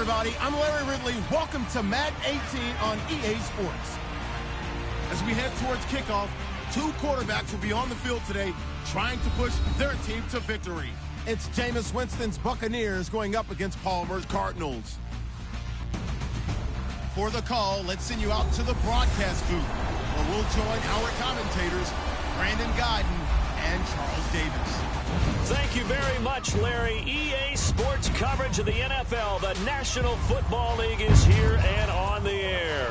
everybody. I'm Larry Ridley. Welcome to Madden 18 on EA Sports. As we head towards kickoff, two quarterbacks will be on the field today trying to push their team to victory. It's Jameis Winston's Buccaneers going up against Palmer's Cardinals. For the call, let's send you out to the broadcast booth, where we'll join our commentators, Brandon Guyton and Charles Davis. Thank you very much, Larry. EA Sports coverage of the NFL. The National Football League is here and on the air.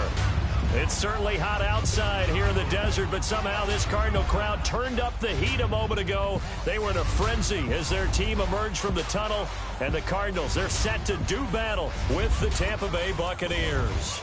It's certainly hot outside here in the desert, but somehow this Cardinal crowd turned up the heat a moment ago. They were in a frenzy as their team emerged from the tunnel, and the Cardinals, they're set to do battle with the Tampa Bay Buccaneers.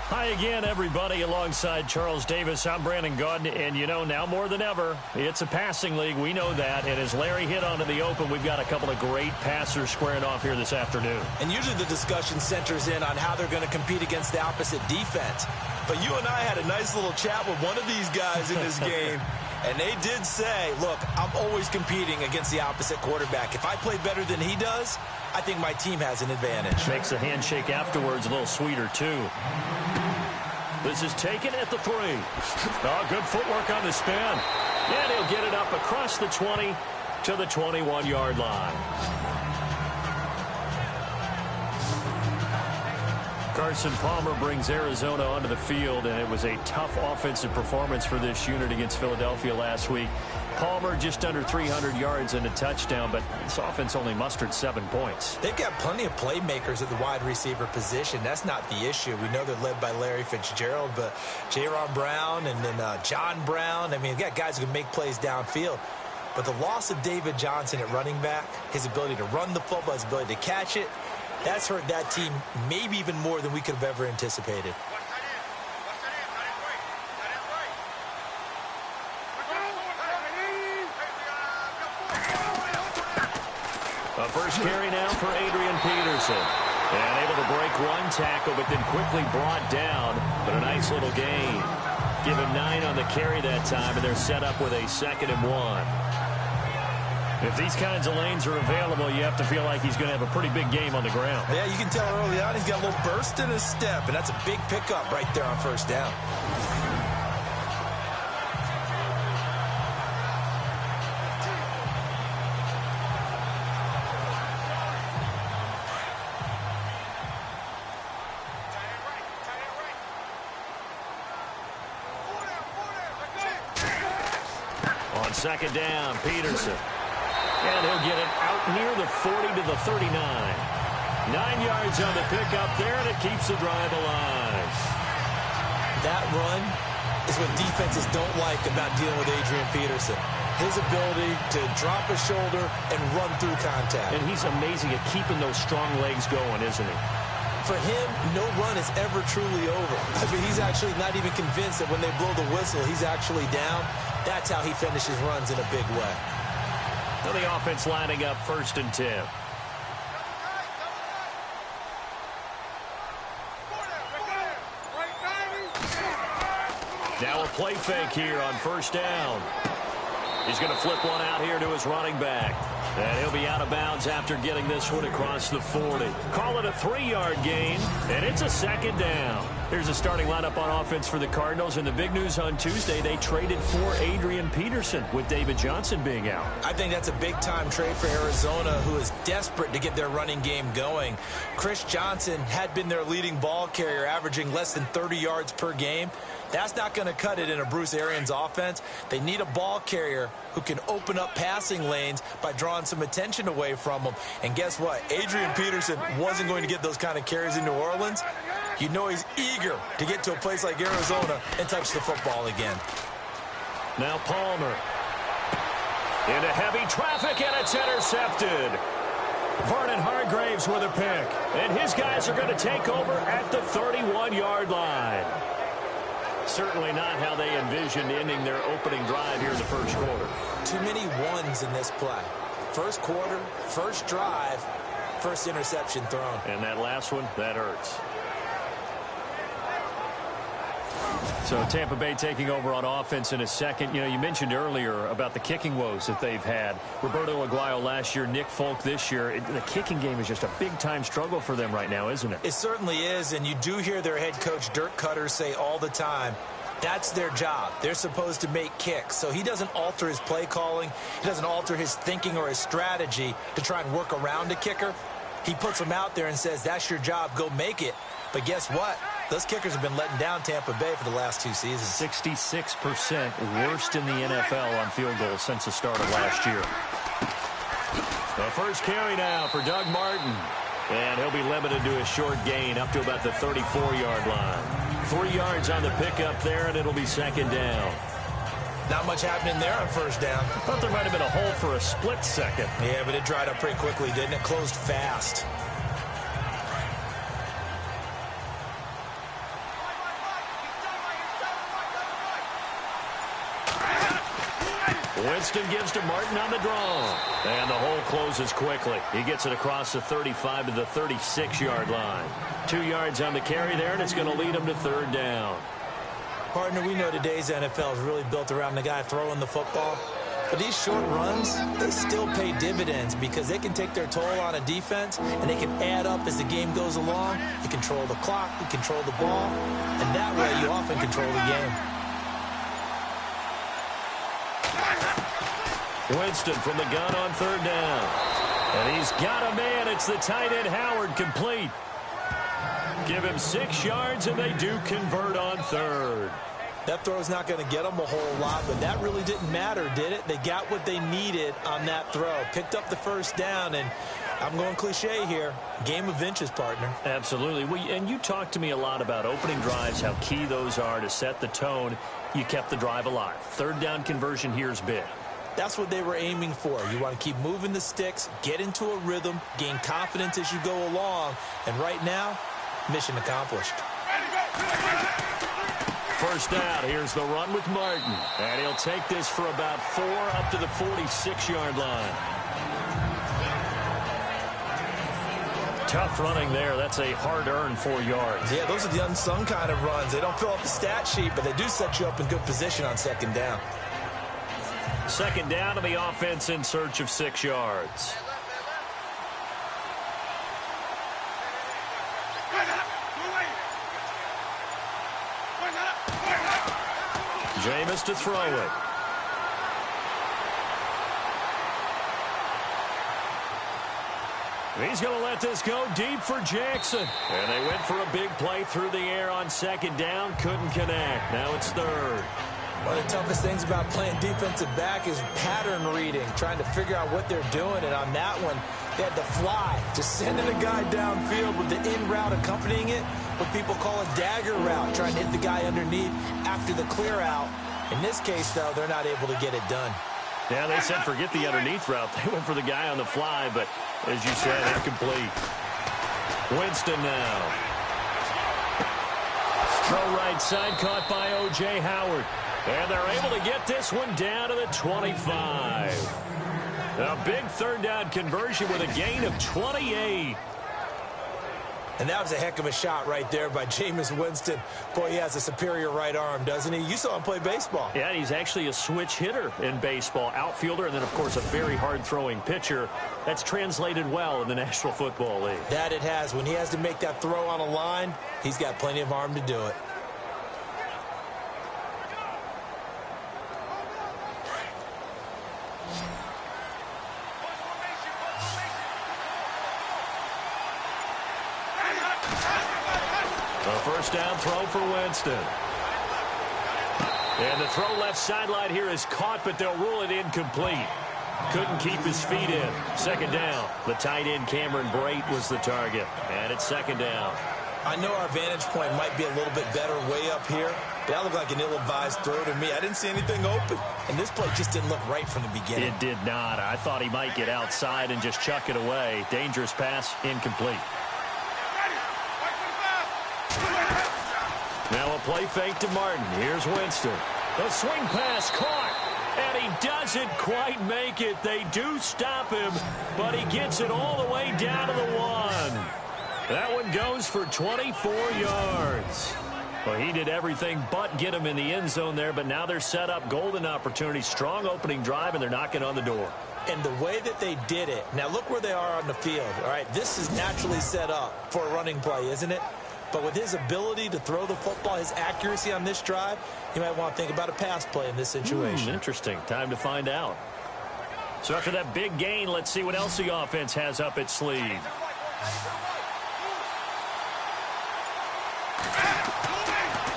Hi again, everybody, alongside Charles Davis. I'm Brandon Guyton, and you know, now more than ever, it's a passing league. We know that, and as Larry hit onto the open, we've got a couple of great passers squaring off here this afternoon. And usually the discussion centers in on how they're going to compete against the opposite defense. But you and I had a nice little chat with one of these guys in this game, and they did say, look, I'm always competing against the opposite quarterback. If I play better than he does, I think my team has an advantage. Makes the handshake afterwards a little sweeter, too. This is taken at the 3. Oh, good footwork on the spin. And he'll get it up across the 20 to the 21-yard line. Carson Palmer brings Arizona onto the field, and it was a tough offensive performance for this unit against Philadelphia last week. Palmer just under 300 yards and a touchdown, but this offense only mustered 7 points. They've got plenty of playmakers at the wide receiver position. That's not the issue. We know they're led by Larry Fitzgerald, but Jaron Brown and then John Brown. I mean, you've got guys who can make plays downfield. But the loss of David Johnson at running back, his ability to run the football, his ability to catch it, that's hurt that team maybe even more than we could have ever anticipated. A first carry now for Adrian Peterson. And able to break one tackle, but then quickly brought down. But a nice little gain. Give him 9 on the carry that time, and they're set up with a 2nd and 1. If these kinds of lanes are available, you have to feel like he's going to have a pretty big game on the ground. Yeah, you can tell early on he's got a little burst in his step, and that's a big pickup right there on first down. On 2nd down, Peterson. And he'll get it out near the 40 to the 39. 9 yards on the pickup there, and it keeps the drive alive. That run is what defenses don't like about dealing with Adrian Peterson. His ability to drop his shoulder and run through contact. And he's amazing at keeping those strong legs going, isn't he? For him, no run is ever truly over. I mean, he's actually not even convinced that when they blow the whistle, he's actually down. That's how he finishes runs in a big way. So the offense lining up 1st and 10. Now a play fake here on 1st down. He's going to flip one out here to his running back. And he'll be out of bounds after getting this one across the 40. Call it a 3-yard gain, and it's a 2nd down. Here's the starting lineup on offense for the Cardinals, and the big news on Tuesday, they traded for Adrian Peterson with David Johnson being out. I think that's a big-time trade for Arizona, who is desperate to get their running game going. Chris Johnson had been their leading ball carrier, averaging less than 30 yards per game. That's not going to cut it in a Bruce Arians offense. They need a ball carrier who can open up passing lanes by drawing some attention away from them. And guess what? Adrian Peterson wasn't going to get those kind of carries in New Orleans. You know he's eager to get to a place like Arizona and touch the football again. Now Palmer into heavy traffic, and it's intercepted. Vernon Hargreaves with a pick. And his guys are going to take over at the 31-yard line. Certainly not how they envisioned ending their opening drive here in the first quarter. Too many ones in this play. First quarter, first drive, first interception thrown. And that last one, that hurts. So Tampa Bay taking over on offense in a second. You know, you mentioned earlier about the kicking woes that they've had. Roberto Aguayo last year, Nick Folk this year. The kicking game is just a big-time struggle for them right now, isn't it? It certainly is, and you do hear their head coach, Dirk Cutter, say all the time, that's their job. They're supposed to make kicks. So he doesn't alter his play calling. He doesn't alter his thinking or his strategy to try and work around a kicker. He puts them out there and says, that's your job, go make it. But guess what? Those kickers have been letting down Tampa Bay for the last 2 seasons. 66% worst in the NFL on field goals since the start of last year. The first carry now for Doug Martin. And he'll be limited to a short gain up to about the 34-yard line. 3 yards on the pickup there, and it'll be second down. Not much happening there on first down. I thought there might have been a hole for a split second. Yeah, but it dried up pretty quickly, didn't it? Closed fast. Winston gives to Martin on the draw. And the hole closes quickly. He gets it across the 35 to the 36-yard line. 2 yards on the carry there, and it's going to lead him to third down. Partner, we know today's NFL is really built around the guy throwing the football. But these short runs, they still pay dividends because they can take their toll on a defense, and they can add up as the game goes along. You control the clock, you control the ball, and that way you often control the game. Winston from the gun on third down. And he's got a man. It's the tight end Howard, complete. Give him 6 yards, and they do convert on third. That throw's not going to get them a whole lot, but that really didn't matter, did it? They got what they needed on that throw. Picked up the first down, and I'm going cliche here. Game of inches, partner. Absolutely. And you talked to me a lot about opening drives, how key those are to set the tone. You kept the drive alive. Third down conversion here is big. That's what they were aiming for. You want to keep moving the sticks, get into a rhythm, gain confidence as you go along. And right now, mission accomplished. First down, here's the run with Martin. And he'll take this for about 4 up to the 46-yard line. Tough running there. That's a hard-earned 4 yards. Yeah, those are the unsung kind of runs. They don't fill up the stat sheet, but they do set you up in good position on second down. Second down to the offense in search of 6 yards. Jameis to throw it. He's going to let this go deep for Jackson. And they went for a big play through the air on second down. Couldn't connect. Now it's third. One of the toughest things about playing defensive back is pattern reading, trying to figure out what they're doing. And on that one, they had to fly, just sending a guy downfield with the in route accompanying it, what people call a dagger route, trying to hit the guy underneath after the clear out. In this case, though, they're not able to get it done. Yeah, they said forget the underneath route. They went for the guy on the fly, but as you said, incomplete. Winston now. Throw right side, caught by O.J. Howard. And they're able to get this one down to the 25. A big third down conversion with a gain of 28. And that was a heck of a shot right there by Jameis Winston. Boy, he has a superior right arm, doesn't he? You saw him play baseball. Yeah, he's actually a switch hitter in baseball. Outfielder, and then, of course, a very hard-throwing pitcher. That's translated well in the National Football League. That it has. When he has to make that throw on a line, he's got plenty of arm to do it. A first down throw for Winston. And the throw left sideline here is caught, but they'll rule it incomplete. Couldn't keep his feet in. Second down. The tight end Cameron Brate was the target. And it's second down. I know our vantage point might be a little bit better way up here, but that looked like an ill-advised throw to me. I didn't see anything open, and this play just didn't look right from the beginning. It did not. I thought he might get outside and just chuck it away. Dangerous pass, incomplete. Now a play fake to Martin. Here's Winston. The swing pass caught, and he doesn't quite make it. They do stop him, but he gets it all the way down to the 1. That one goes for 24 yards. Well, he did everything but get him in the end zone there, but now they're set up. Golden opportunity, strong opening drive, and they're knocking on the door. And the way that they did it, now look where they are on the field. All right, this is naturally set up for a running play, isn't it? But with his ability to throw the football, his accuracy on this drive, you might want to think about a pass play in this situation. Interesting. Time to find out. So after that big gain, let's see what else the offense has up its sleeve.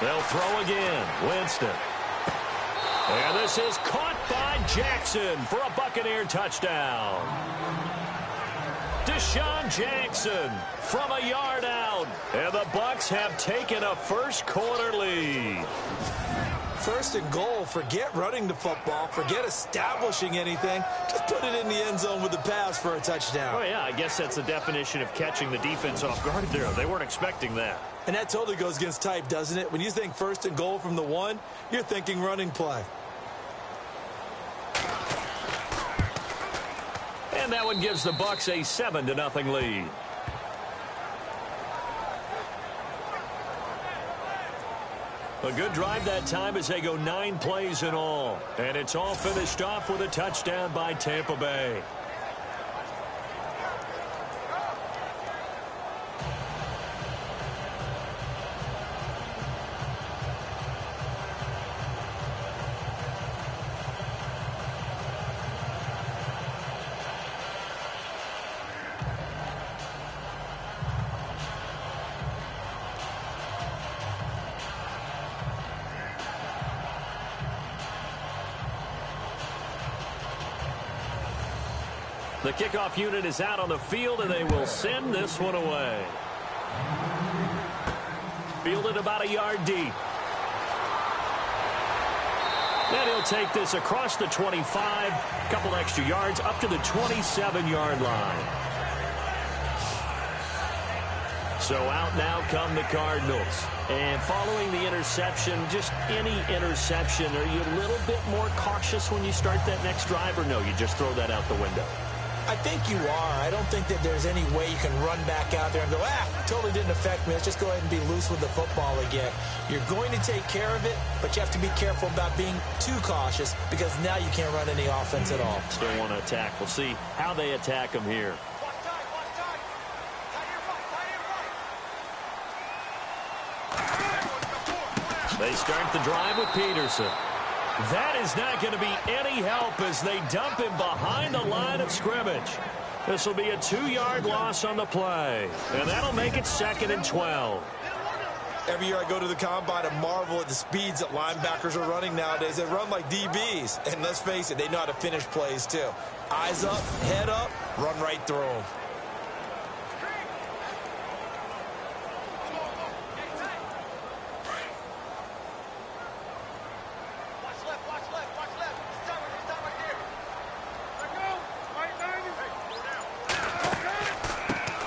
They'll throw again. Winston. And this is caught by Jackson for a Buccaneer touchdown. Deshaun Jackson from a yard out. And the Bucs have taken a first-quarter lead. First and goal, forget running the football, forget establishing anything. Just put it in the end zone with the pass for a touchdown. Oh, yeah, I guess that's the definition of catching the defense off guard there. They weren't expecting that. And that totally goes against type, doesn't it? When you think first and goal from the 1, you're thinking running play. And that one gives the Bucs a 7-0 lead. A good drive that time as they go 9 plays in all. And it's all finished off with a touchdown by Tampa Bay. The kickoff unit is out on the field, and they will send this one away. Fielded about a yard deep. And he'll take this across the 25, a couple extra yards, up to the 27-yard line. So out now come the Cardinals. And following the interception, just any interception, are you a little bit more cautious when you start that next drive, or no, you just throw that out the window? I think you are. I don't think that there's any way you can run back out there and go, totally didn't affect me. Let's just go ahead and be loose with the football again. You're going to take care of it, but you have to be careful about being too cautious because now you can't run any offense at all. Still want to attack. We'll see how they attack them here. They start the drive with Peterson. That is not going to be any help as they dump him behind the line of scrimmage. This will be a 2-yard loss on the play, and that'll make it 2nd and 12. Every year I go to the combine and marvel at the speeds that linebackers are running nowadays. They run like DBs, and let's face it, they know how to finish plays too. Eyes up, head up, run right through them.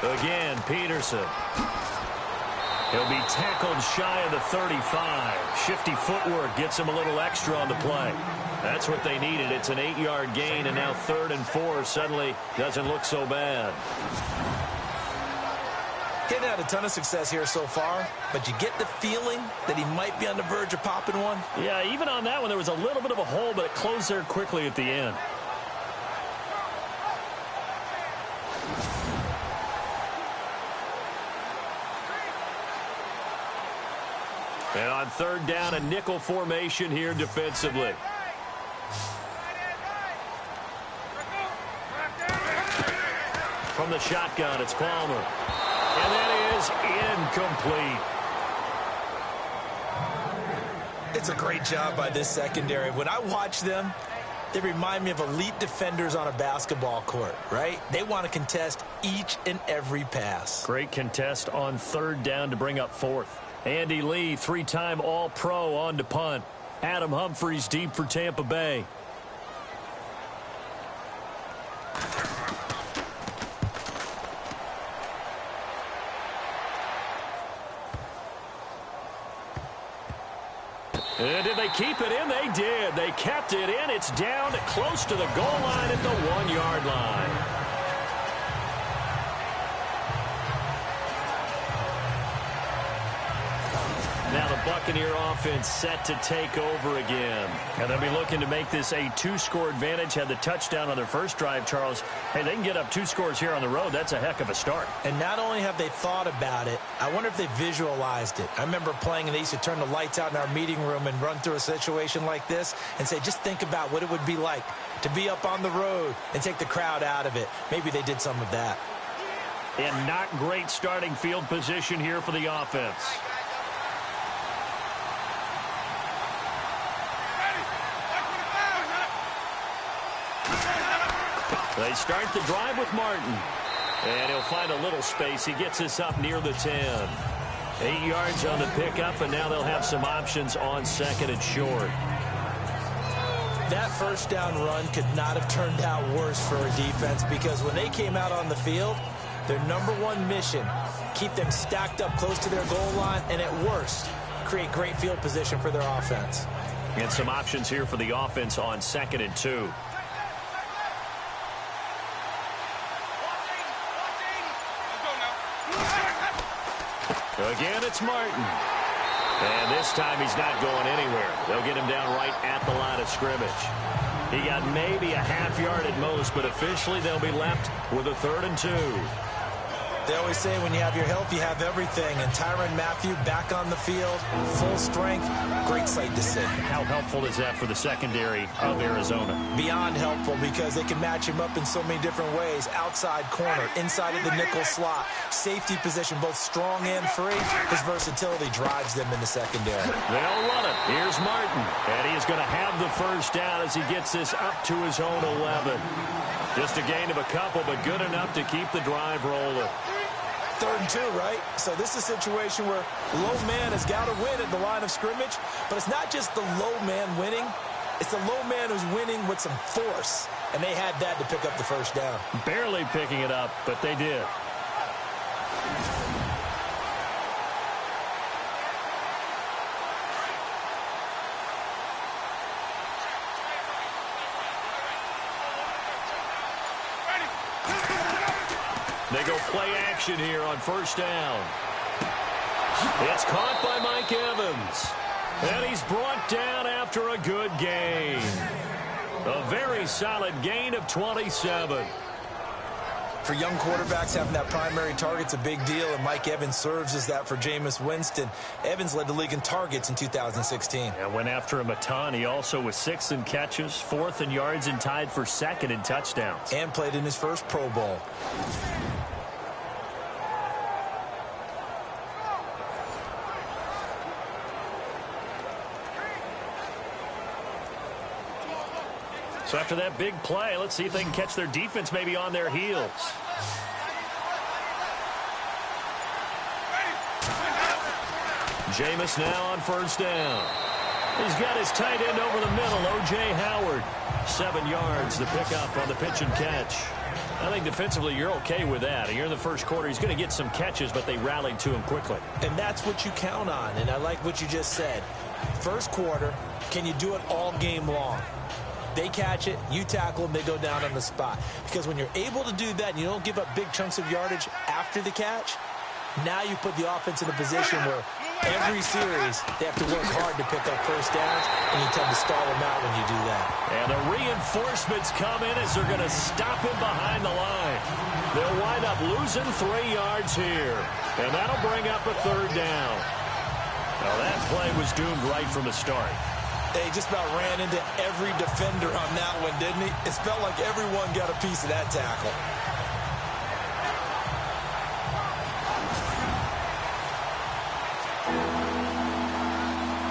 Again, Peterson. He'll be tackled shy of the 35. Shifty footwork gets him a little extra on the play. That's what they needed. It's an 8-yard gain, and now 3rd and 4 suddenly doesn't look so bad. He's had a ton of success here so far, but you get the feeling that he might be on the verge of popping one. Yeah, even on that one, there was a little bit of a hole, but it closed there quickly at the end. And on 3rd down, a nickel formation here defensively. From the shotgun, it's Palmer. And that is incomplete. It's a great job by this secondary. When I watch them, they remind me of elite defenders on a basketball court, right? They want to contest each and every pass. Great contest on 3rd down to bring up 4th. Andy Lee, 3-time All-Pro on to punt. Adam Humphries deep for Tampa Bay. And did they keep it in? They did. They kept it in. It's down close to the goal line at the 1-yard line. Now the Buccaneer offense set to take over again. And they'll be looking to make this a 2-score advantage. Had the touchdown on their first drive, Charles. Hey, they can get up 2 scores here on the road. That's a heck of a start. And not only have they thought about it, I wonder if they visualized it. I remember playing, and they used to turn the lights out in our meeting room and run through a situation like this and say, just think about what it would be like to be up on the road and take the crowd out of it. Maybe they did some of that. And not great starting field position here for the offense. They start the drive with Martin. And he'll find a little space. He gets us up near the 10. 8 yards on the pickup, and now they'll have some options on second and short. That first down run could not have turned out worse for a defense, because when they came out on the field, their #1 mission, keep them stacked up close to their goal line, and at worst, create great field position for their offense. And some options here for the offense on second and 2. Again, it's Martin. And this time he's not going anywhere. They'll get him down right at the line of scrimmage. He got maybe a half yard at most, but officially they'll be left with a 3rd and 2. They always say when you have your health, you have everything. And Tyrann Mathieu back on the field, full strength, great sight to see. How helpful is that for the secondary of Arizona? Beyond helpful, because they can match him up in so many different ways. Outside corner, inside of the nickel slot, safety position, both strong and free. His versatility drives them in the secondary. They'll run it. Here's Martin. And he is going to have the first down as he gets this up to his own 11. Just a gain of a couple, but good enough to keep the drive rolling. 3rd and 2, right? So this is a situation where low man has got to win at the line of scrimmage, but it's not just the low man winning. It's the low man who's winning with some force, and they had that to pick up the first down. Barely picking it up, but they did. They go play action here on first down. It's caught by Mike Evans. And he's brought down after a good gain. A very solid gain of 27. For young quarterbacks, having that primary target's a big deal, and Mike Evans serves as that for Jameis Winston. Evans led the league in targets in 2016. And went after him a ton. He also was 6th in catches, 4th in yards, and tied for 2nd in touchdowns. And played in his first Pro Bowl. So after that big play, let's see if they can catch their defense maybe on their heels. Jameis now on first down. He's got his tight end over the middle, O.J. Howard. 7 yards, the pickup on the pitch and catch. I think defensively you're okay with that. Here in the first quarter, he's going to get some catches, but they rallied to him quickly. And that's what you count on, and I like what you just said. First quarter, can you do it all game long? They catch it, you tackle them, they go down on the spot. Because when you're able to do that and you don't give up big chunks of yardage after the catch, now you put the offense in a position where every series they have to work hard to pick up first downs, and you tend to stall them out when you do that. And the reinforcements come in as they're going to stop him behind the line. They'll wind up losing 3 yards here, and that'll bring up a 3rd down. Now that play was doomed right from the start. They just about ran into every defender on that one, didn't he? It felt like everyone got a piece of that tackle.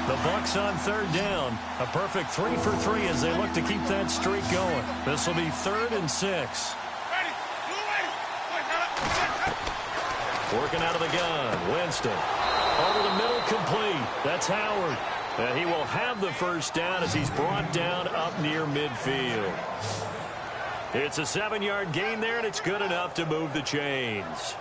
The Bucs on 3rd down. A perfect 3 for 3 as they look to keep that streak going. This will be 3rd and 6. Working out of the gun. Winston. Over the middle, complete. That's Howard. And he will have the first down as he's brought down up near midfield. It's a 7-yard gain there, and it's good enough to move the chains.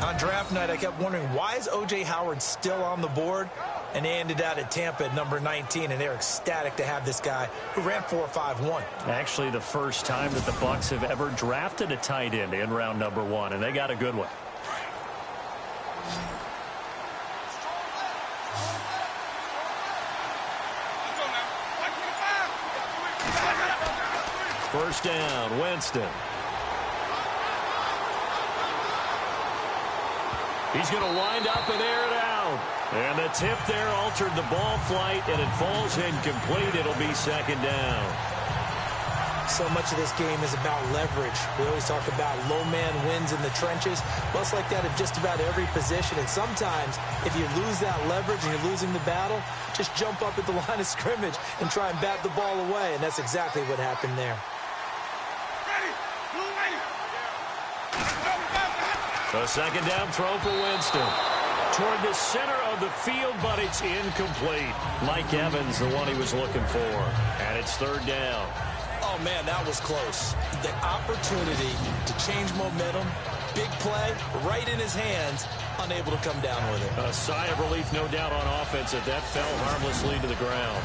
On draft night, I kept wondering, why is O.J. Howard still on the board? And they ended out at Tampa at number 19, and they're ecstatic to have this guy who ran 4.51. Actually, the first time that the Bucs have ever drafted a tight end in round number 1, and they got a good one. first down. Winston. He's going to wind up and air it out. And the tip there altered the ball flight, and it falls incomplete. It'll be second down. So much of this game is about leverage. We always talk about low man wins in the trenches. Well, it's like that at just about every position. And sometimes, if you lose that leverage and you're losing the battle, just jump up at the line of scrimmage and try and bat the ball away. And that's exactly what happened there. A second down throw for Winston. Toward the center of the field, but it's incomplete. Mike Evans, the one he was looking for. And it's third down. Oh, man, that was close. The opportunity to change momentum, big play, right in his hands, unable to come down with it. A sigh of relief, no doubt, on offense that fell harmlessly to the ground.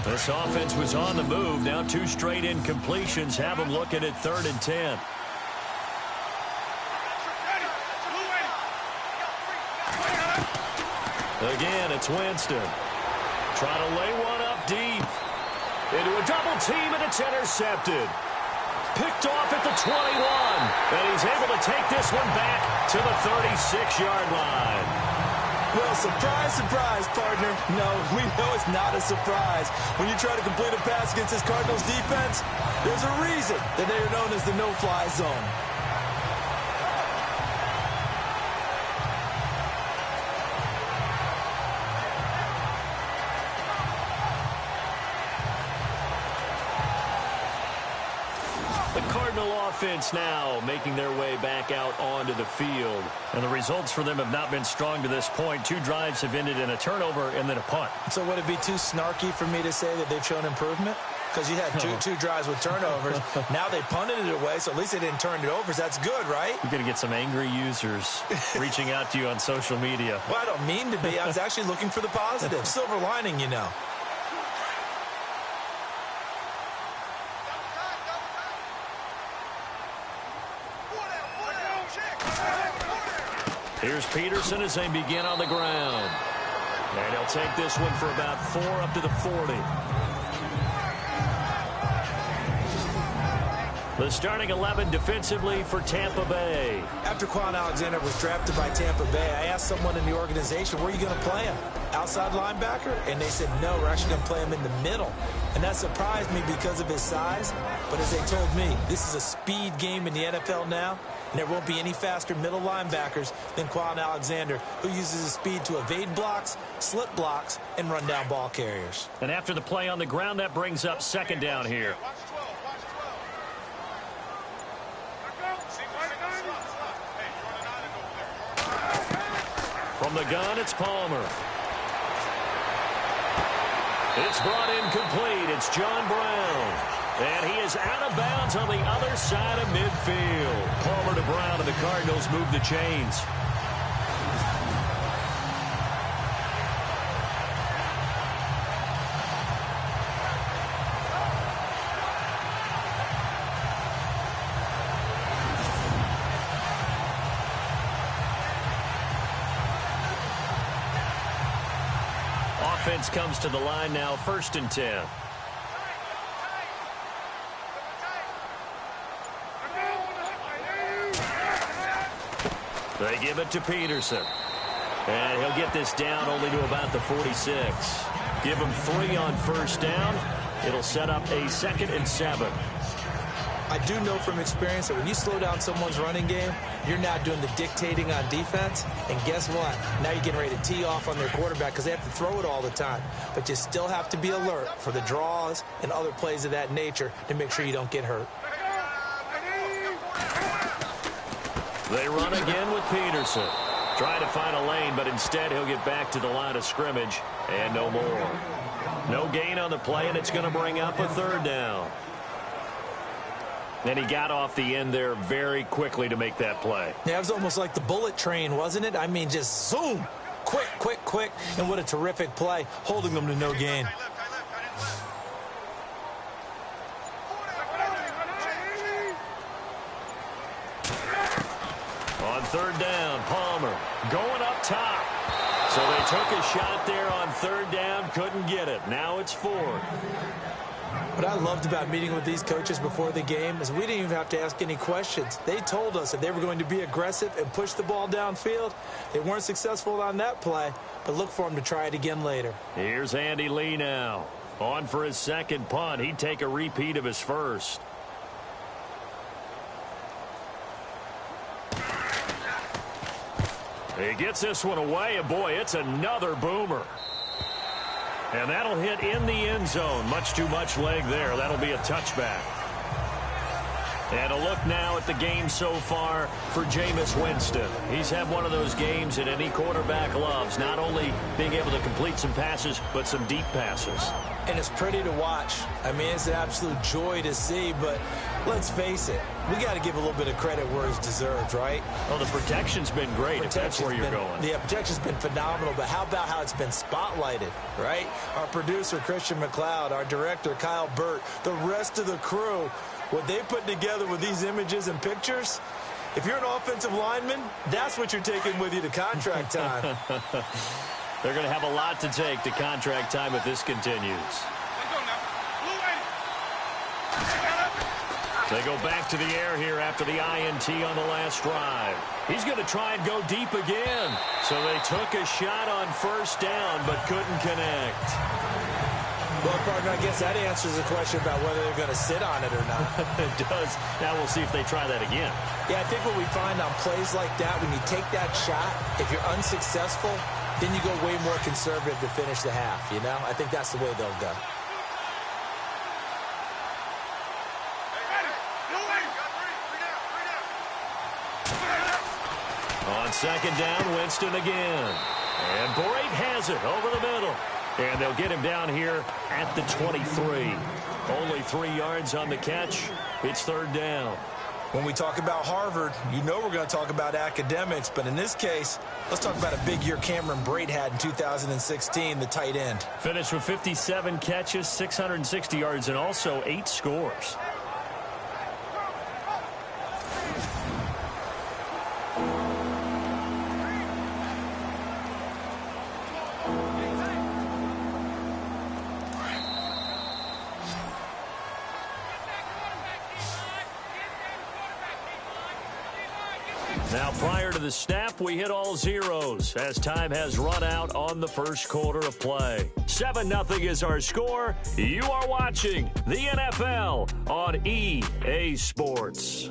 This offense was on the move. Now 2 straight incompletions have them looking at 3rd and 10. Again, it's Winston. Trying to lay one up deep. Into a double team, and it's intercepted. Picked off at the 21. And he's able to take this one back to the 36-yard line. Well, surprise, surprise, partner. No, we know it's not a surprise. When you try to complete a pass against this Cardinals defense, there's a reason that they are known as the no-fly zone. Offense now making their way back out onto the field. And the results for them have not been strong to this point. 2 drives have ended in a turnover and then a punt. So would it be too snarky for me to say that they've shown improvement? Because you had two drives with turnovers. Now they punted it away, so at least they didn't turn it over. So that's good, right? You're going to get some angry users reaching out to you on social media. Well, I don't mean to be. I was actually looking for the positive. Silver lining, you know. Here's Peterson as they begin on the ground. And he'll take this one for about 4 up to the 40. The starting 11 defensively for Tampa Bay. After Quan Alexander was drafted by Tampa Bay, I asked someone in the organization, where are you going to play him? Outside linebacker? And they said, no, we're actually going to play him in the middle. And that surprised me because of his size. But as they told me, this is a speed game in the NFL now. And there won't be any faster middle linebackers than Quan Alexander, who uses his speed to evade blocks, slip blocks, and run down ball carriers. And after the play on the ground, that brings up second down here. From the gun, it's Palmer. It's brought in complete. It's John Brown. And he is out of bounds on the other side of midfield. Palmer to Brown, and the Cardinals move the chains. Offense comes to the line now, 1st and 10. They give it to Peterson. And he'll get this down only to about the 46. Give him 3 on first down. It'll set up a 2nd and 7. I do know from experience that when you slow down someone's running game, you're not doing the dictating on defense. And guess what? Now you're getting ready to tee off on their quarterback because they have to throw it all the time. But you still have to be alert for the draws and other plays of that nature to make sure you don't get hurt. They run again with Peterson. Trying to find a lane, but instead he'll get back to the line of scrimmage. And no more. No gain on the play, and it's going to bring up a 3rd down. And he got off the end there very quickly to make that play. Yeah, it was almost like the bullet train, wasn't it? I mean, just zoom. Quick, quick, quick. And what a terrific play, holding them to no gain. On 3rd down, Palmer going up top. So they took a shot there on third down, couldn't get it. Now it's fourth. What I loved about meeting with these coaches before the game is we didn't even have to ask any questions. They told us that they were going to be aggressive and push the ball downfield. They weren't successful on that play, but look for them to try it again later. Here's Andy Lee now. On for his second punt. He'd take a repeat of his first. He gets this one away, and boy, it's another boomer. And that'll hit in the end zone. Much too much leg there. That'll be a touchback. And a look now at the game so far for Jameis Winston. He's had one of those games that any quarterback loves, not only being able to complete some passes, but some deep passes. And it's pretty to watch. I mean, it's an absolute joy to see, but let's face it, we got to give a little bit of credit where it's deserved, right? Well, the protection's been great, if that's where you're going. Yeah, protection's been phenomenal, but how about how it's been spotlighted, right? Our producer, Christian McLeod, our director, Kyle Burt, the rest of the crew, what they put together with these images and pictures, if you're an offensive lineman, that's what you're taking with you to contract time. They're going to have a lot to take to contract time if this continues. They go back to the air here after the INT on the last drive. He's going to try and go deep again. So they took a shot on first down but couldn't connect. Well, partner, I guess that answers the question about whether they're going to sit on it or not. It does. Now we'll see if they try that again. Yeah, I think what we find on plays like that, when you take that shot, if you're unsuccessful, then you go way more conservative to finish the half, you know? I think that's the way they'll go. On second down, Winston again. And Boyd has it over the middle. And they'll get him down here at the 23. Only 3 yards on the catch. It's third down. When we talk about Harvard, you know we're going to talk about academics. But in this case, let's talk about a big year Cameron Brate had in 2016, the tight end. Finished with 57 catches, 660 yards, and also 8 scores. Now, prior to the snap, we hit all zeros as time has run out on the first quarter of play. 7-0 is our score. You are watching the NFL on EA Sports.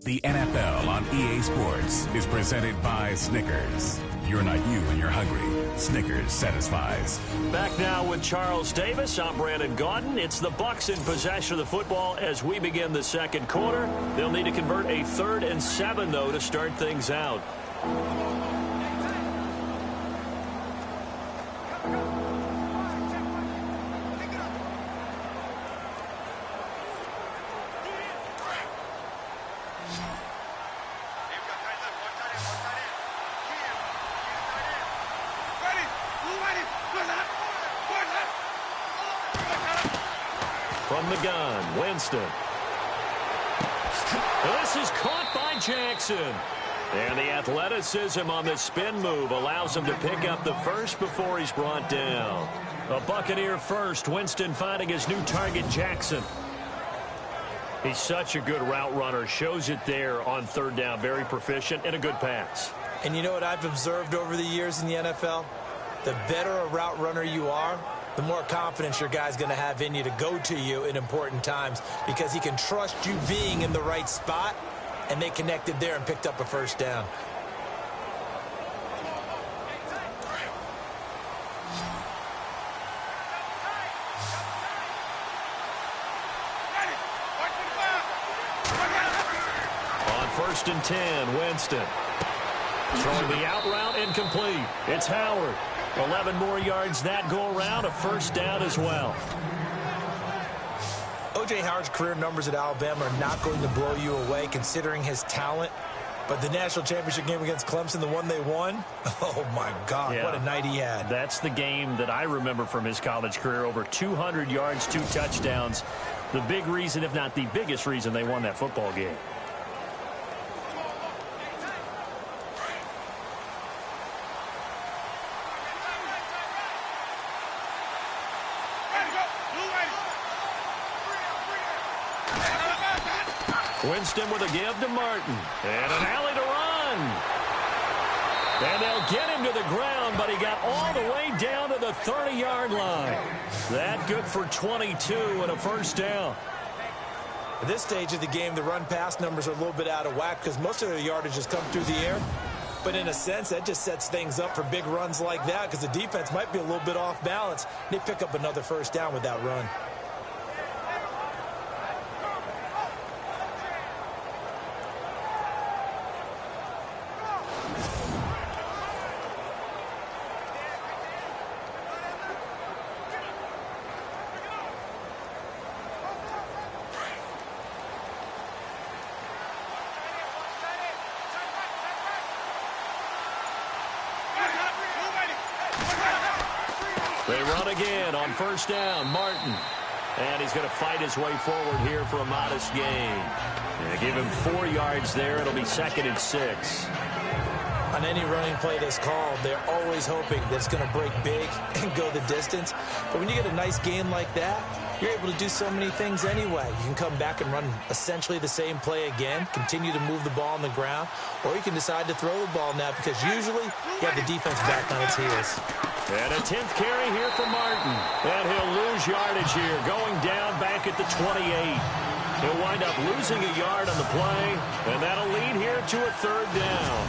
The NFL on EA Sports is presented by Snickers. You're not you when you're hungry. Snickers satisfies. Back now with Charles Davis. I'm Brandon Gaudin. It's the Bucs in possession of the football as we begin the second quarter. They'll need to convert a 3rd and 7, though, to start things out. From the gun, Winston. This is caught by Jackson. And the athleticism on the spin move allows him to pick up the first before he's brought down. A Buccaneer first. Winston finding his new target, Jackson. He's such a good route runner. Shows it there on third down. Very proficient and a good pass. And you know what I've observed over the years in the NFL? The better a route runner you are, the more confidence your guy's going to have in you to go to you in important times because he can trust you being in the right spot, and they connected there and picked up a first down. On 1st and 10, Winston. Throwing the out route incomplete. It's Howard. 11 more yards that go around, a first down as well. O.J. Howard's career numbers at Alabama are not going to blow you away considering his talent. But the national championship game against Clemson, the one they won, oh, my God, yeah. What a night he had. That's the game that I remember from his college career. Over 200 yards, 2 touchdowns. The big reason, if not the biggest reason, they won that football game. Winston with a give to Martin. And an alley to run. And they'll get him to the ground, but he got all the way down to the 30-yard line. That good for 22 and a first down. At this stage of the game, the run-pass numbers are a little bit out of whack because most of their yardage has come through the air. But in a sense, that just sets things up for big runs like that because the defense might be a little bit off balance. They pick up another first down with that run. They run again on first down. Martin. And he's going to fight his way forward here for a modest gain. And give him 4 yards there. It'll be 2nd and 6. On any running play that's called, they're always hoping that it's going to break big and go the distance. But when you get a nice gain like that, you're able to do so many things anyway. You can come back and run essentially the same play again, continue to move the ball on the ground, or you can decide to throw the ball now because usually you have the defense back on its heels. And a 10th carry here for Martin. And he'll lose yardage here, going down back at the 28. He'll wind up losing a yard on the play, and that'll lead here to a 3rd down.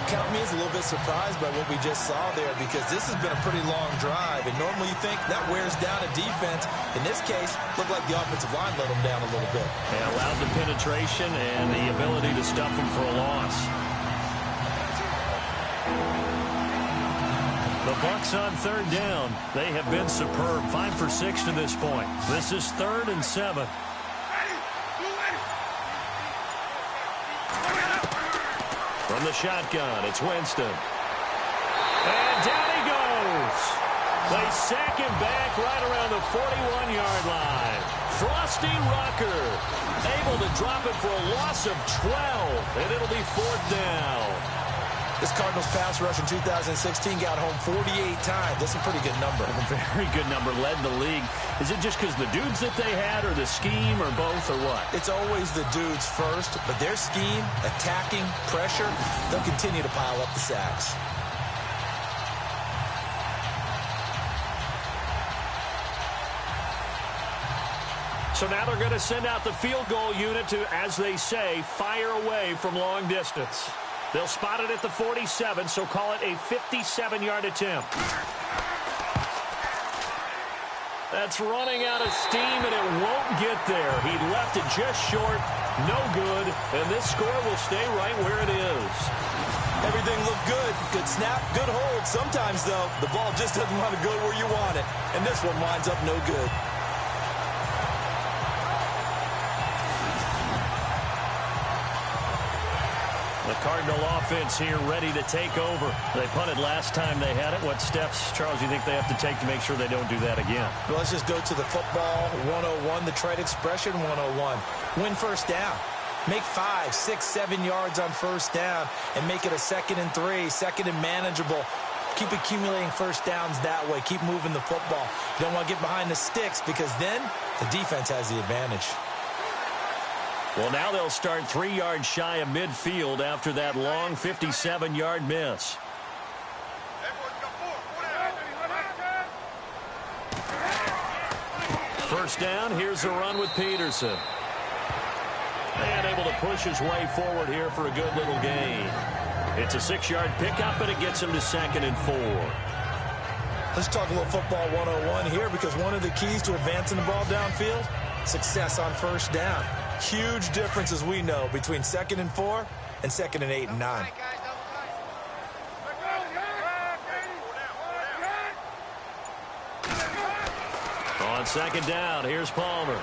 Count me as a little bit surprised by what we just saw there because this has been a pretty long drive, and normally you think that wears down a defense. In this case, looked like the offensive line let them down a little bit. They allowed the penetration and the ability to stuff them for a loss. The Bucs on 3rd down. They have been superb. 5 for 6 to this point. This is 3rd and 7. From the shotgun, it's Winston. And down he goes. They sack him back right around the 41-yard line. Frosty Rucker able to drop it for a loss of 12, and it'll be 4th down. This Cardinals pass rush in 2016 got home 48 times. That's a pretty good number. A very good number, led the league. Is it just because the dudes that they had, or the scheme, or both, or what? It's always the dudes first, but their scheme, attacking, pressure, they'll continue to pile up the sacks. So now they're going to send out the field goal unit to, as they say, fire away from long distance. They'll spot it at the 47, so call it a 57-yard attempt. That's running out of steam, and it won't get there. He left it just short, no good, and this score will stay right where it is. Everything looked good. Good snap, good hold. Sometimes, though, the ball just doesn't want to go where you want it, and this one winds up no good. The Cardinal offense here ready to take over. They punted last time they had it. What steps, Charles, you think they have to take to make sure they don't do that again? Well, let's just go to the football 101, the trade expression 101. Win first down. Make 5, 6, 7 yards on first down and make it a 2nd and 3, 2nd and manageable. Keep accumulating first downs that way. Keep moving the football. You don't want to get behind the sticks because then the defense has the advantage. Well, now they'll start 3 yards shy of midfield after that long 57-yard miss. First down, here's a run with Peterson. And able to push his way forward here for a good little gain. It's a 6-yard pickup, and it gets him to 2nd and 4. Let's talk a little football 101 here because one of the keys to advancing the ball downfield, success on first down. Huge difference, as we know, between 2nd and 4 and 2nd and 8 and 9. On 2nd down, here's Palmer.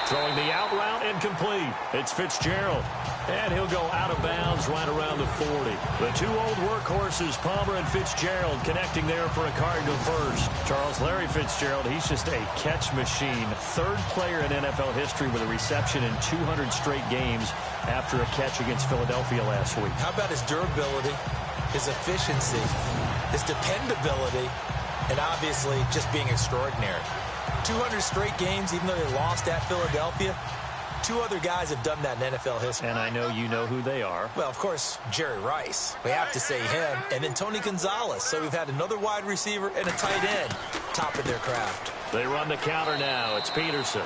Throwing the out route incomplete. It's Fitzgerald. And he'll go out of bounds right around the 40. The two old workhorses, Palmer and Fitzgerald, connecting there for a Cardinal first. Charles, Larry Fitzgerald, he's just a catch machine. 3rd player in NFL history with a reception in 200 straight games after a catch against Philadelphia last week. How about his durability, his efficiency, his dependability, and obviously just being extraordinary. 200 straight games, even though they lost at Philadelphia. Two other guys have done that in NFL history. And I know you know who they are. Well, of course, Jerry Rice. We have to say him. And then Tony Gonzalez. So we've had another wide receiver and a tight end top of their craft. They run the counter now. It's Peterson.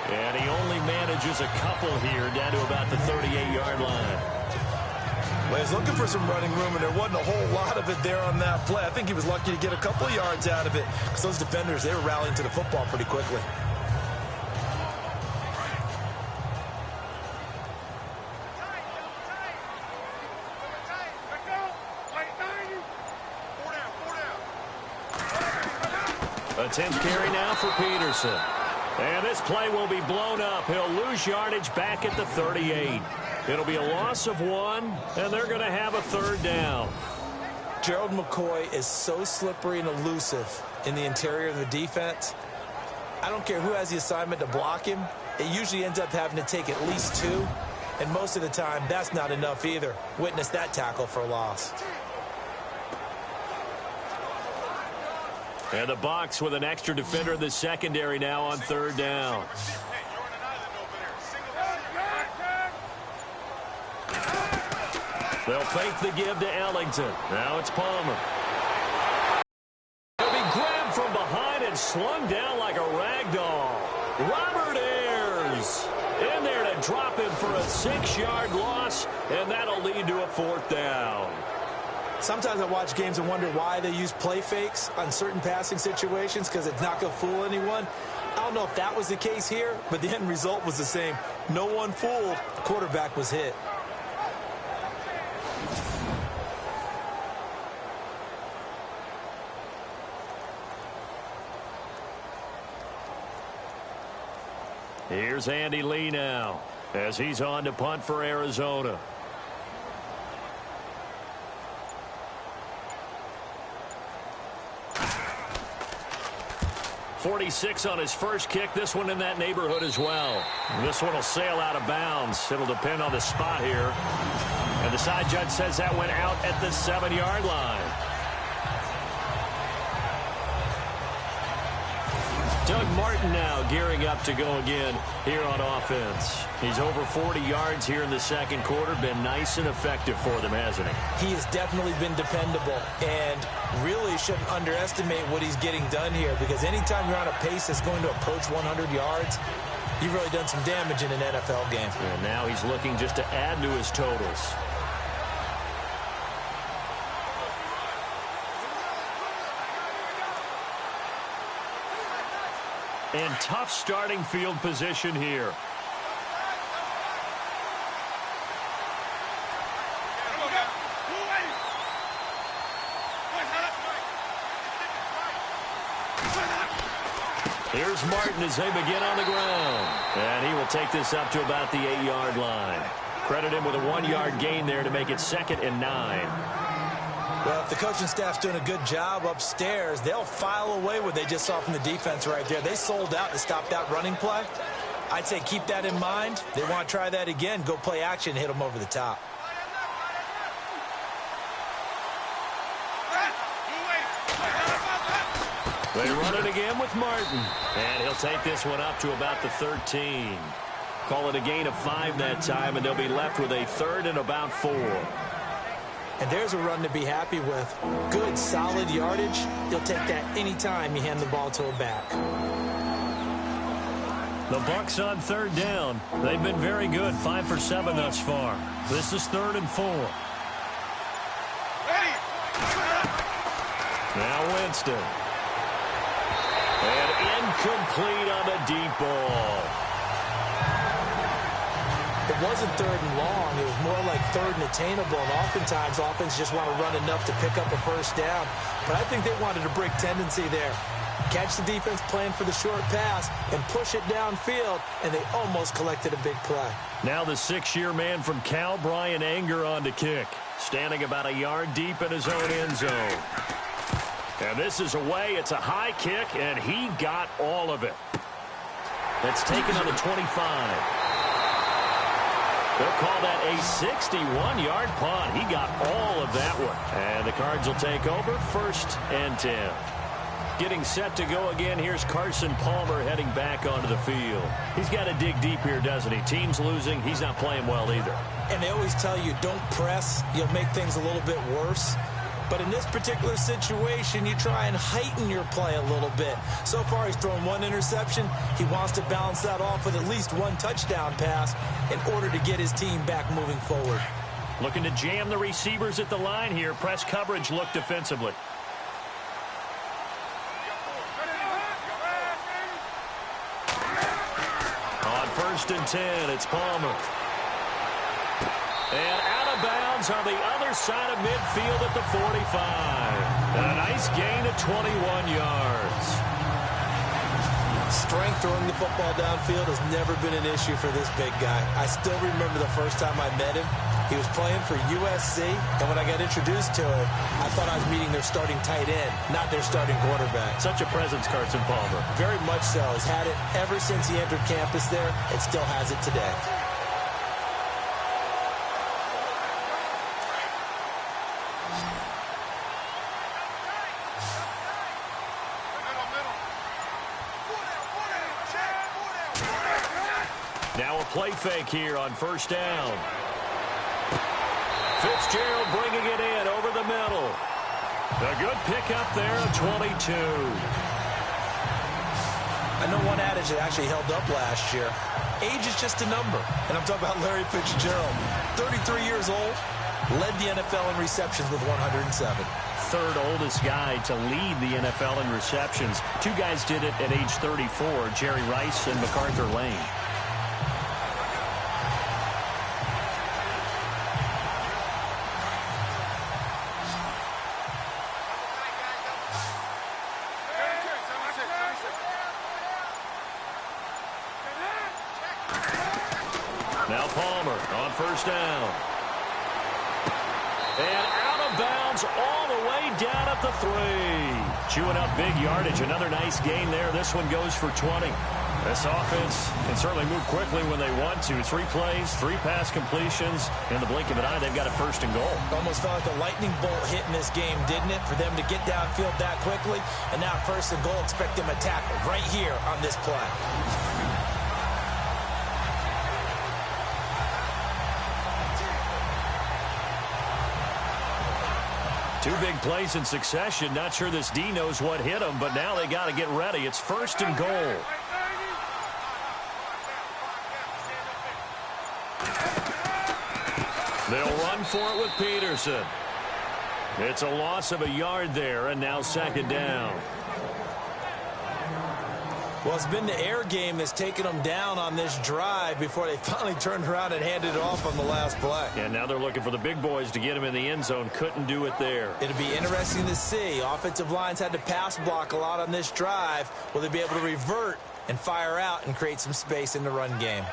And he only manages a couple here down to about the 38-yard line. Well, he's looking for some running room, and there wasn't a whole lot of it there on that play. I think he was lucky to get a couple of yards out of it because those defenders, they were rallying to the football pretty quickly. A 10th carry now for Peterson. And this play will be blown up. He'll lose yardage back at the 38. It'll be a loss of 1, and they're going to have a 3rd down. Gerald McCoy is so slippery and elusive in the interior of the defense. I don't care who has the assignment to block him. It usually ends up having to take at least 2, and most of the time, that's not enough either. Witness that tackle for a loss. And the Bucs with an extra defender in the secondary now on 3rd down. They'll fake the give to Ellington. Now it's Palmer. He'll be grabbed from behind and slung down like a rag doll. Robert Ayers in there to drop him for a 6-yard loss, and that'll lead to a 4th down. Sometimes I watch games and wonder why they use play fakes on certain passing situations because it's not going to fool anyone. I don't know if that was the case here, but the end result was the same. No one fooled. The quarterback was hit. Here's Andy Lee now as he's on to punt for Arizona. 46 on his first kick. This one in that neighborhood as well. This one will sail out of bounds. It'll depend on the spot here. And the side judge says that went out at the 7-yard line. Doug Martin now gearing up to go again here on offense. He's over 40 yards here in the second quarter. Been nice and effective for them, hasn't he? He has definitely been dependable and really shouldn't underestimate what he's getting done here because anytime you're on a pace that's going to approach 100 yards, you've really done some damage in an NFL game. And now he's looking just to add to his totals. And tough starting field position here. Here's Martin as they begin on the ground. And he will take this up to about the 8-yard line. Credit him with a 1-yard gain there to make it 2nd and 9. Well, if the coaching staff's doing a good job upstairs, they'll file away what they just saw from the defense right there. They sold out to stop that running play. I'd say keep that in mind. They want to try that again. Go play action, hit them over the top. They run it again with Martin. And he'll take this one up to about the 13. Call it a gain of 5 that time, and they'll be left with a 3rd and about 4. And there's a run to be happy with. Good, solid yardage. You'll take that any time you hand the ball to a back. The Bucs on 3rd down. They've been very good, 5 for 7 thus far. This is 3rd and 4. Now Winston. And incomplete on the deep ball. It wasn't 3rd and long. It was more like 3rd and attainable. And oftentimes, offense just want to run enough to pick up a 1st down. But I think they wanted a break tendency there. Catch the defense plan for the short pass and push it downfield, and they almost collected a big play. Now the 6-year man from Cal, Brian Anger, on to kick. Standing about a yard deep in his own end zone. And this is away. It's a high kick, and he got all of it. That's taken on the 25. They'll call that a 61-yard punt. He got all of that one. And the Cards will take over 1st and 10. Getting set to go again, here's Carson Palmer heading back onto the field. He's got to dig deep here, doesn't he? Team's losing. He's not playing well either. And they always tell you, don't press. You'll make things a little bit worse. But in this particular situation, you try and heighten your play a little bit. So far, he's thrown one interception. He wants to balance that off with at least one touchdown pass in order to get his team back moving forward. Looking to jam the receivers at the line here. Press coverage look defensively. On 1st and 10, it's Palmer. And out of bounds on the other side of midfield at the 45. And a nice gain of 21 yards. Strength throwing the football downfield has never been an issue for this big guy. I still remember the first time I met him. He was playing for USC, and when I got introduced to him, I thought I was meeting their starting tight end, not their starting quarterback. Such a presence, Carson Palmer. Very much so. Has had it ever since he entered campus there, and still has it today. Now a play fake here on 1st down. Fitzgerald bringing it in over the middle. A good pickup there of 22. I know one adage that actually held up last year. Age is just a number. And I'm talking about Larry Fitzgerald. 33 years old, led the NFL in receptions with 107. Third oldest guy to lead the NFL in receptions. Two guys did it at age 34, Jerry Rice and MacArthur Lane. Now Palmer on 1st down. And out of bounds all the way down at the 3. Chewing up big yardage. Another nice gain there. This one goes for 20. This offense can certainly move quickly when they want to. 3 plays, 3 pass completions. In the blink of an eye, they've got a 1st and goal. Almost felt like a lightning bolt hit in this game, didn't it? For them to get downfield that quickly. And now 1st and goal, expect them to tackle right here on this play. Two big plays in succession. Not sure this D knows what hit them, but now they got to get ready. It's 1st and goal. They'll run for it with Peterson. It's a loss of a yard there, and now 2nd down. Well, it's been the air game that's taken them down on this drive before they finally turned around and handed it off on the last play. And now they're looking for the big boys to get him in the end zone. Couldn't do it there. It'll be interesting to see. Offensive lines had to pass block a lot on this drive. Will they be able to revert and fire out and create some space in the run game?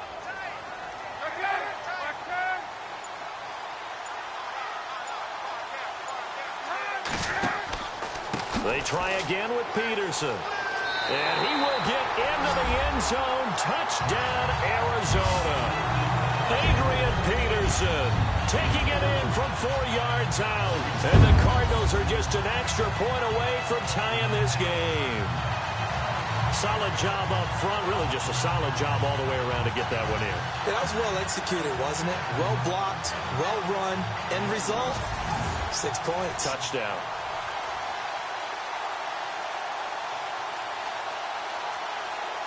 They try again with Peterson. And he will get into the end zone. Touchdown, Arizona. Adrian Peterson taking it in from 4 yards out. And the Cardinals are just an extra point away from tying this game. Solid job up front. Really just a solid job all the way around to get that one in. That was well executed, wasn't it? Well blocked, well run. End result, 6 points. Touchdown.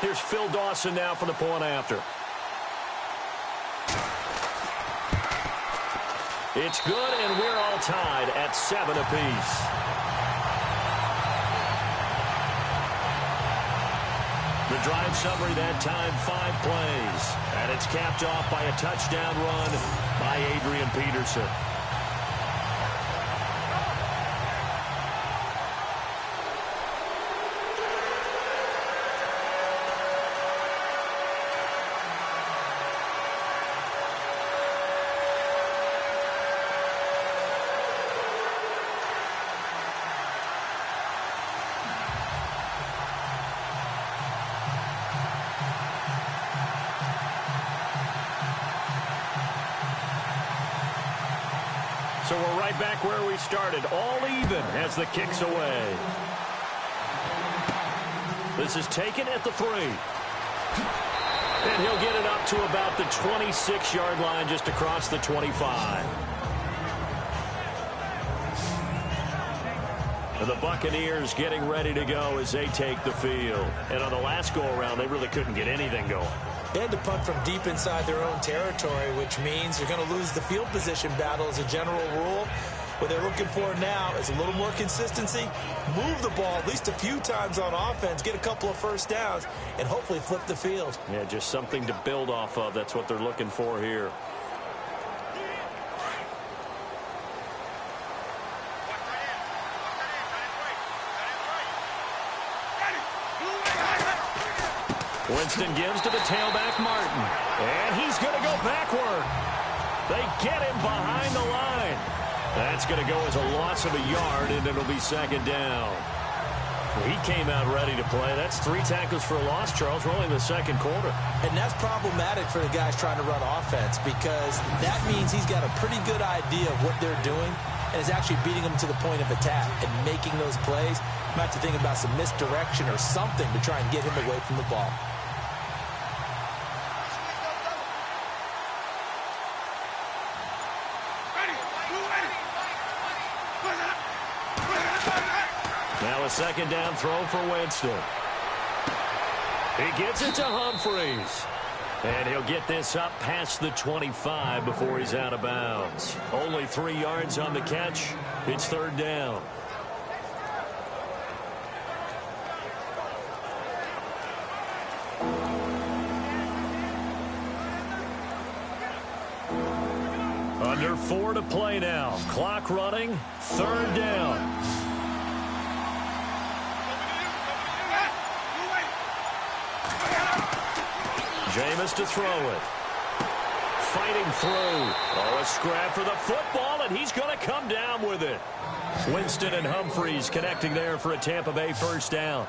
Here's Phil Dawson now for the point after. It's good, and we're all tied at 7 apiece. The drive summary that time, 5 plays. And it's capped off by a touchdown run by Adrian Peterson. So we're right back where we started, all even as the kick's away. This is taken at the 3. And he'll get it up to about the 26-yard line, just across the 25. And the Buccaneers getting ready to go as they take the field. And on the last go-around, they really couldn't get anything going. They had to punt from deep inside their own territory, which means you're going to lose the field position battle as a general rule. What they're looking for now is a little more consistency, move the ball at least a few times on offense, get a couple of first downs, and hopefully flip the field. Yeah, just something to build off of. That's what they're looking for here. Winston gives to the tailback, Martin. And he's going to go backward. They get him behind the line. That's going to go as a loss of a yard, and it'll be second down. He came out ready to play. That's 3 tackles for a loss, Charles. We're only in the second quarter. And that's problematic for the guys trying to run offense, because that means he's got a pretty good idea of what they're doing and is actually beating them to the point of attack and making those plays. Might have to think about some misdirection or something to try and get him away from the ball. Now a second down throw for Winston. He gets it to Humphries. And he'll get this up past the 25 before he's out of bounds. Only 3 yards on the catch. It's third down. Under 4 to play now. Clock running. Third down. Jameis to throw it. Fighting through. Oh, a scrap for the football, and he's going to come down with it. Winston and Humphries connecting there for a Tampa Bay first down.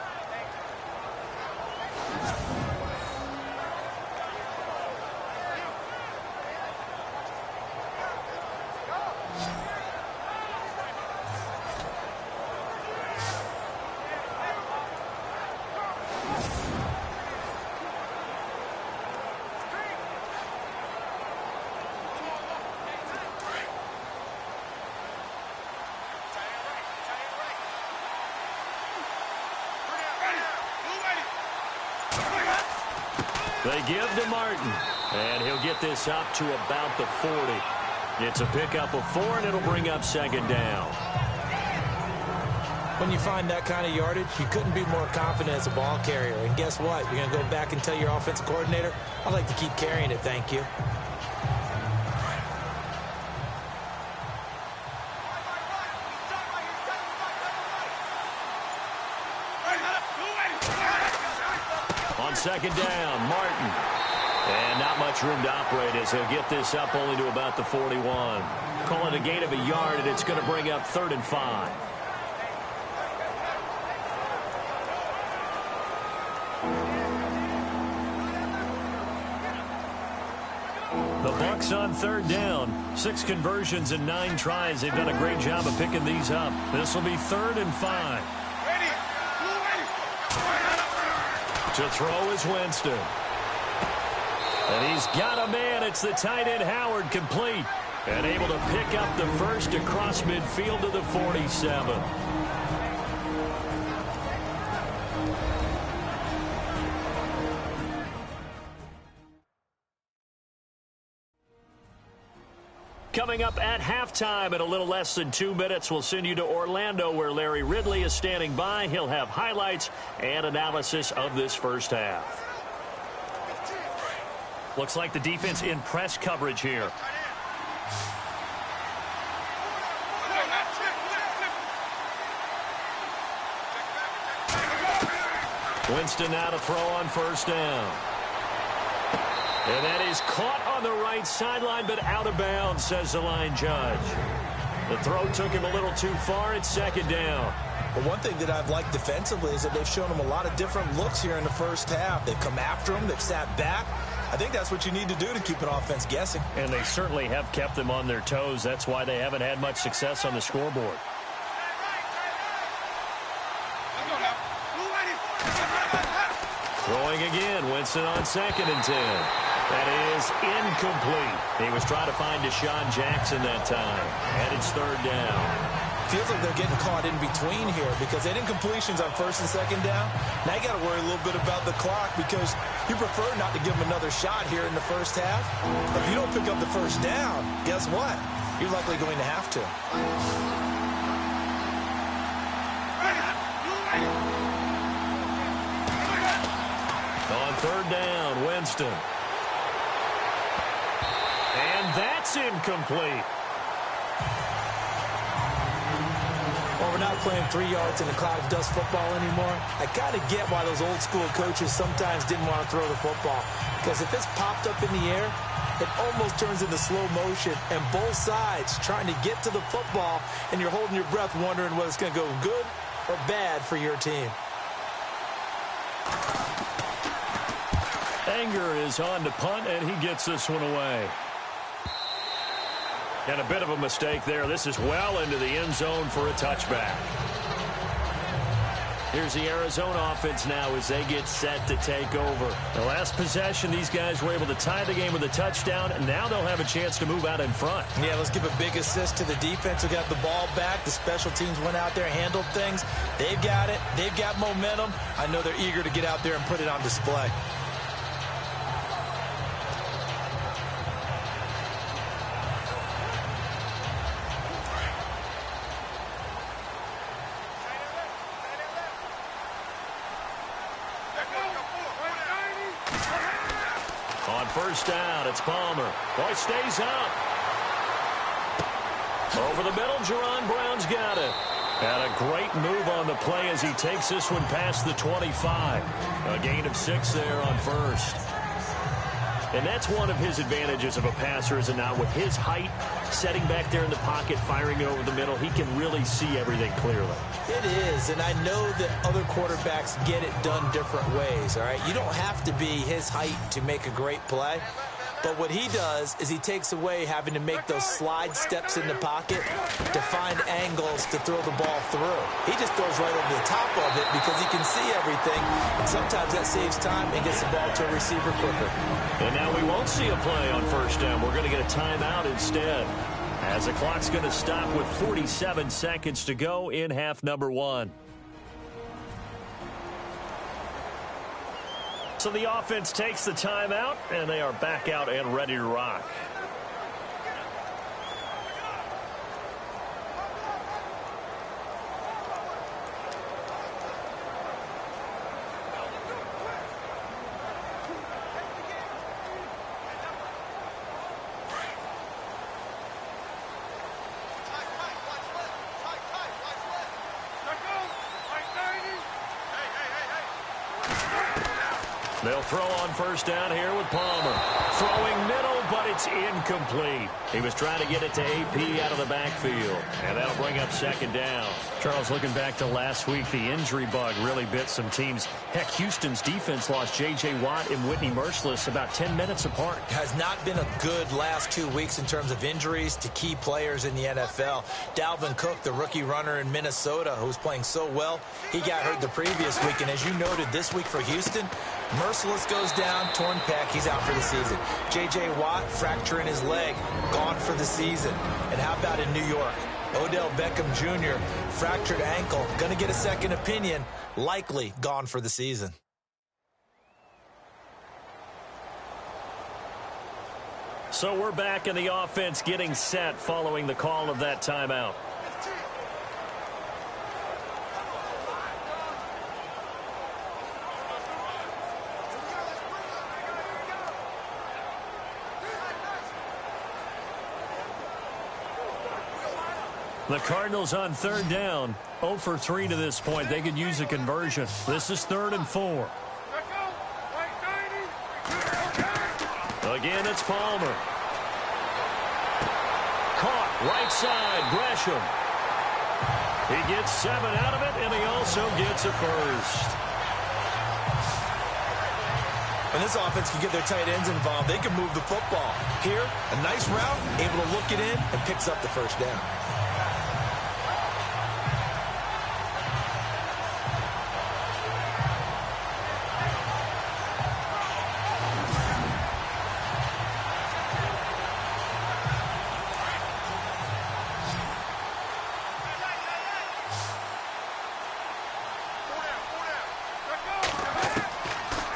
They give to Martin, and he'll get this up to about the 40. It's a pickup of 4, and it'll bring up second down. When you find that kind of yardage, you couldn't be more confident as a ball carrier. And guess what? You're going to go back and tell your offensive coordinator, I'd like to keep carrying it, thank you. Second down, Martin. And not much room to operate as he'll get this up only to about the 41. Call it a gain of a yard, and it's going to bring up 3rd and 5. The Bucs on third down. 6 conversions and 9 tries. They've done a great job of picking these up. This will be 3rd and 5. To throw is Winston. And he's got a man. It's the tight end Howard, complete. And able to pick up the first across midfield to the 47. Coming up at halftime in a little less than 2 minutes, we'll send you to Orlando where Larry Ridley is standing by. He'll have highlights and analysis of this first half. Looks like the defense in press coverage here. Winston now to throw on first down. And that is caught on the right sideline, but out of bounds, says the line judge. The throw took him a little too far. It's second down. Well, one thing that I've liked defensively is that they've shown him a lot of different looks here in the first half. They've come after him. They've sat back. I think that's what you need to do to keep an offense guessing. And they certainly have kept them on their toes. That's why they haven't had much success on the scoreboard. Throwing again. Winston on 2nd and 10. That is incomplete. He was trying to find Deshaun Jackson that time. And it's 3rd down. Feels like they're getting caught in between here because they had incompletions on 1st and 2nd down. Now you got to worry a little bit about the clock because you prefer not to give them another shot here in the first half. But if you don't pick up the 1st down, guess what? You're likely going to have to. On 3rd down, Winston. And that's incomplete. Well, we're not playing 3 yards in the cloud of dust football anymore. I kind of get why those old school coaches sometimes didn't want to throw the football. Because if it's popped up in the air, it almost turns into slow motion. And both sides trying to get to the football, and you're holding your breath wondering whether it's going to go good or bad for your team. Anger is on to punt, and he gets this one away. And a bit of a mistake there. This is well into the end zone for a touchback. Here's the Arizona offense now as they get set to take over. The last possession, these guys were able to tie the game with a touchdown, and now they'll have a chance to move out in front. Yeah, let's give a big assist to the defense who got the ball back. The special teams went out there, handled things. They've got it. They've got momentum. I know they're eager to get out there and put it on display. On 1st down, it's Palmer. Boy, stays up. Over the middle, Jerron Brown's got it. And a great move on the play as he takes this one past the 25. A gain of 6 there on 1st. And that's one of his advantages of a passer, is it not? With his height, setting back there in the pocket, firing over the middle, he can really see everything clearly. It is, and I know that other quarterbacks get it done different ways, all right? You don't have to be his height to make a great play. But what he does is he takes away having to make those slide steps in the pocket to find angles to throw the ball through. He just throws right over the top of it because he can see everything, and sometimes that saves time and gets the ball to a receiver quicker. And now we won't see a play on 1st down. We're going to get a timeout instead, as the clock's going to stop with 47 seconds to go in half number 1. So the offense takes the timeout, and they are back out and ready to rock. They'll throw on 1st down here with Palmer. Throwing middle, but it's incomplete. He was trying to get it to AP out of the backfield. And that'll bring up 2nd down. Charles, looking back to last week, the injury bug really bit some teams. Heck, Houston's defense lost J.J. Watt and Whitney Merciless about 10 minutes apart. Has not been a good last 2 weeks in terms of injuries to key players in the NFL. Dalvin Cook, the rookie runner in Minnesota, who was playing so well, he got hurt the previous week. And as you noted, this week for Houston, Merciless goes down, torn pec, he's out for the season. J.J. Watt, fracture in his leg, gone for the season. And how about in New York? Odell Beckham Jr., fractured ankle, going to get a second opinion, likely gone for the season. So we're back in the offense getting set following the call of that timeout. The Cardinals on 3rd down, 0 for 3 to this point. They could use a conversion. This is 3rd and 4. Again, it's Palmer. Caught, right side, Gresham. He gets 7 out of it, and he also gets a first. When this offense can get their tight ends involved, they can move the football. Here, a nice route, able to look it in, and picks up the 1st down.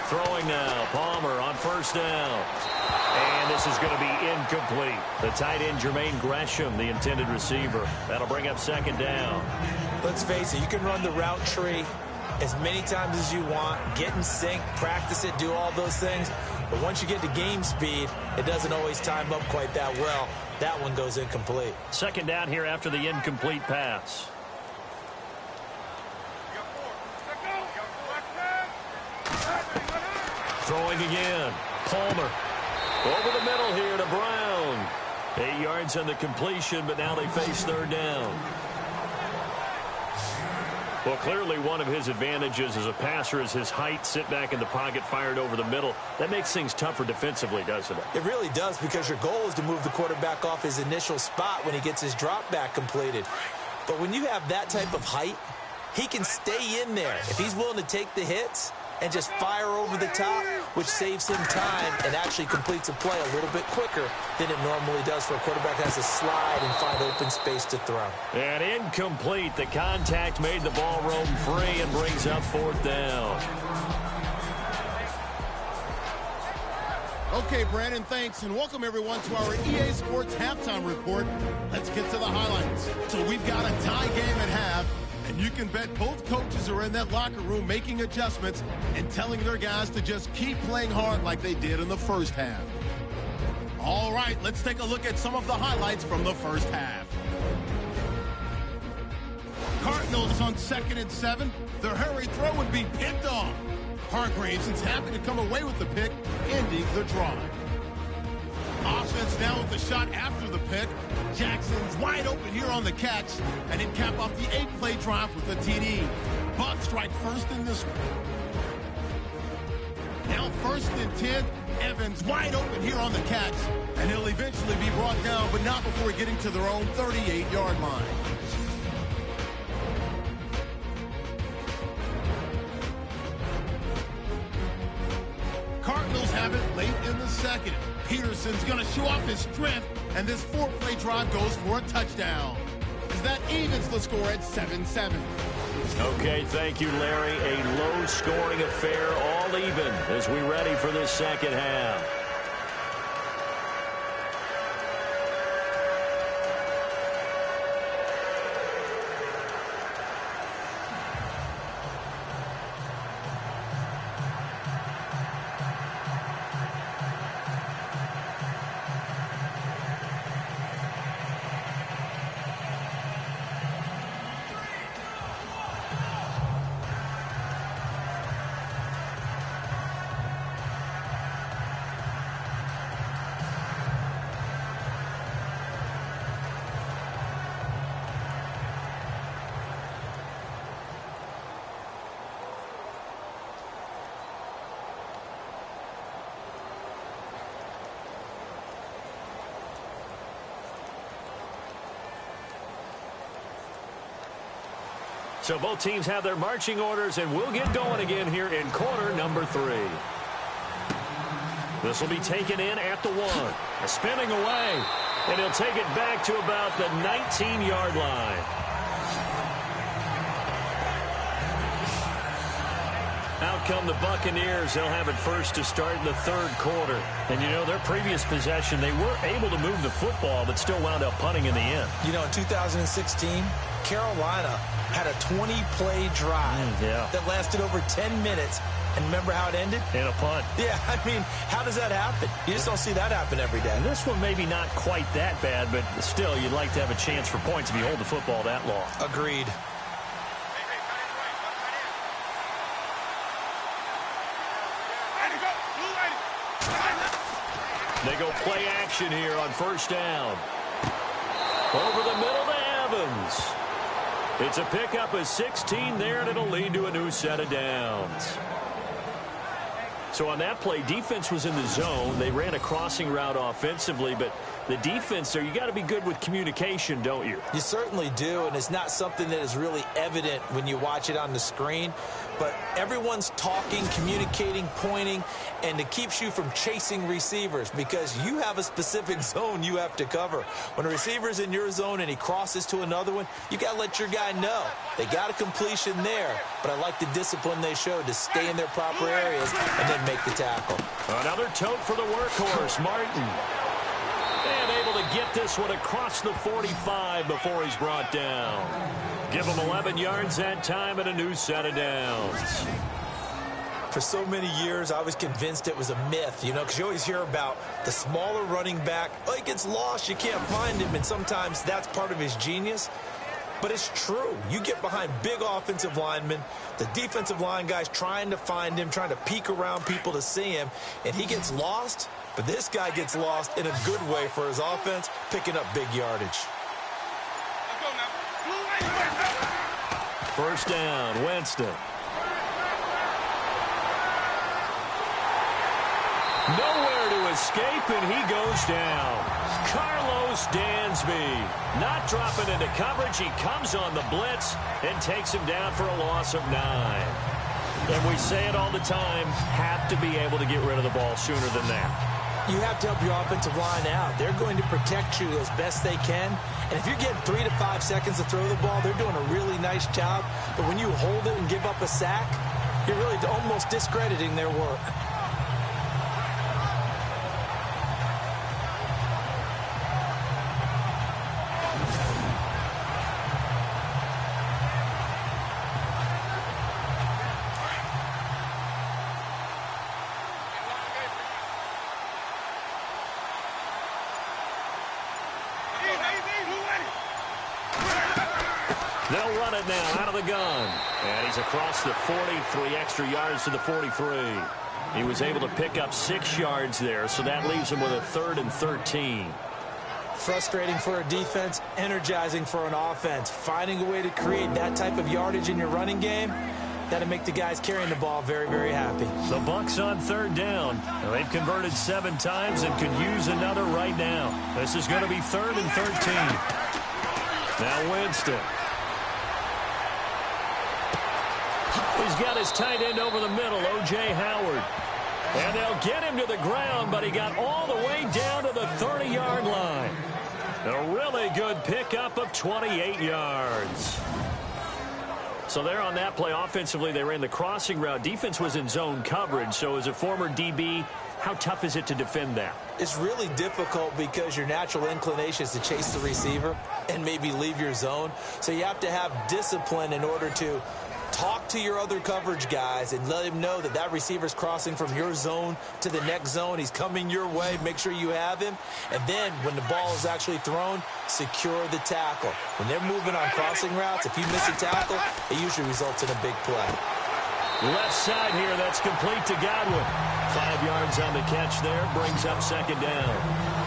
Throwing now, Palmer on first down. And this is going to be incomplete. The tight end, Jermaine Gresham, the intended receiver. That'll bring up second down. Let's face it, you can run the route tree as many times as you want, get in sync, practice it, do all those things. But once you get to game speed, it doesn't always time up quite that well. That one goes incomplete. Second down here after the incomplete pass. Throwing again. Palmer. Over the middle here to Brown. 8 yards on the completion, but now they face third down. Well, clearly one of his advantages as a passer is his height, sit back in the pocket, fired over the middle. That makes things tougher defensively, doesn't it? It really does, because your goal is to move the quarterback off his initial spot when he gets his drop back completed. But when you have that type of height, he can stay in there if he's willing to take the hits and just fire over the top, which saves him time and actually completes a play a little bit quicker than it normally does for a quarterback that has to slide and find open space to throw. And incomplete. The contact made the ball roam free and brings up fourth down. Okay, Brandon, thanks, and welcome everyone to our EA Sports Halftime Report. Let's get to the highlights. So we've got a tie game at half, and you can bet both coaches are in that locker room making adjustments and telling their guys to just keep playing hard like they did in the first half. All right, let's take a look at some of the highlights from the first half. Cardinals on 2nd and 7. Their hurry throw would be picked off. Hargraves is happy to come away with the pick, ending the drive. Offense now with the shot after the pick. Jackson's wide open here on the catch, and it cap off the 8-play drive with a TD. Bucs strike first in this one. Now 1st and 10. Evans wide open here on the catch, and he'll eventually be brought down, but not before getting to their own 38-yard line. Cardinals have it late in the second. Peterson's going to show off his strength, and this 4-play drive goes for a touchdown. As that evens the score at 7-7. Okay, thank you, Larry. A low-scoring affair, all even, as we ready for this second half. So both teams have their marching orders, and we'll get going again here in quarter number 3. This will be taken in at the 1. Spinning away, and he'll take it back to about the 19-yard line. Out come the Buccaneers. They'll have it first to start in the third quarter. And, you know, their previous possession, they were able to move the football, but still wound up punting in the end. You know, in 2016, Carolina had a 20-play drive that lasted over 10 minutes. And remember how it ended? In a punt. Yeah, I mean, how does that happen? You just don't see that happen every day. And this one maybe not quite that bad, but still, you'd like to have a chance for points if you hold the football that long. Agreed. They go play action here on first down. Over the middle to Evans. It's a pickup of 16 there, and it'll lead to a new set of downs. So on that play, defense was in the zone. They ran a crossing route offensively, but the defense there, you got to be good with communication, don't you? You certainly do, and it's not something that is really evident when you watch it on the screen. But everyone's talking, communicating, pointing, and it keeps you from chasing receivers because you have a specific zone you have to cover. When a receiver's in your zone and he crosses to another one, you got to let your guy know. They got a completion there, but I like the discipline they showed to stay in their proper areas and then make the tackle. Another tote for the workhorse, Martin. And able to get this one across the 45 before he's brought down. Give him 11 yards that time and a new set of downs. For so many years, I was convinced it was a myth, you know, because you always hear about the smaller running back. Oh, he gets lost, you can't find him, and sometimes that's part of his genius. But it's true. You get behind big offensive linemen, the defensive line guys trying to find him, trying to peek around people to see him, and he gets lost. But this guy gets lost in a good way for his offense, picking up big yardage. First down, Winston. Nowhere to escape, and he goes down. Carlos Dansby not dropping into coverage. He comes on the blitz and takes him down for a loss of 9. And we say it all the time, have to be able to get rid of the ball sooner than that. You have to help your offensive line out. They're going to protect you as best they can. And if you're getting 3 to 5 seconds to throw the ball, they're doing a really nice job. But when you hold it and give up a sack, you're really almost discrediting their work. They'll run it now out of the gun. And he's across the 43 extra yards to the 43. He was able to pick up 6 yards there, so that leaves him with a 3rd and 13. Frustrating for a defense, energizing for an offense. Finding a way to create that type of yardage in your running game, that'll make the guys carrying the ball very, very happy. The Bucs on 3rd down. Now, they've converted 7 times and could use another right now. This is going to be 3rd and 13. Now Winston. He's got his tight end over the middle, O.J. Howard. And they'll get him to the ground, but he got all the way down to the 30-yard line. A really good pickup of 28 yards. So there on that play, offensively, they ran the crossing route. Defense was in zone coverage, so as a former DB, how tough is it to defend that? It's really difficult because your natural inclination is to chase the receiver and maybe leave your zone. So you have to have discipline in order to talk to your other coverage guys and let him know that that receiver's crossing from your zone to the next zone. He's coming your way. Make sure you have him. And then when the ball is actually thrown, secure the tackle. When they're moving on crossing routes, if you miss a tackle, it usually results in a big play. Left side here, that's complete to Godwin. 5 yards on the catch there, brings up 2nd down.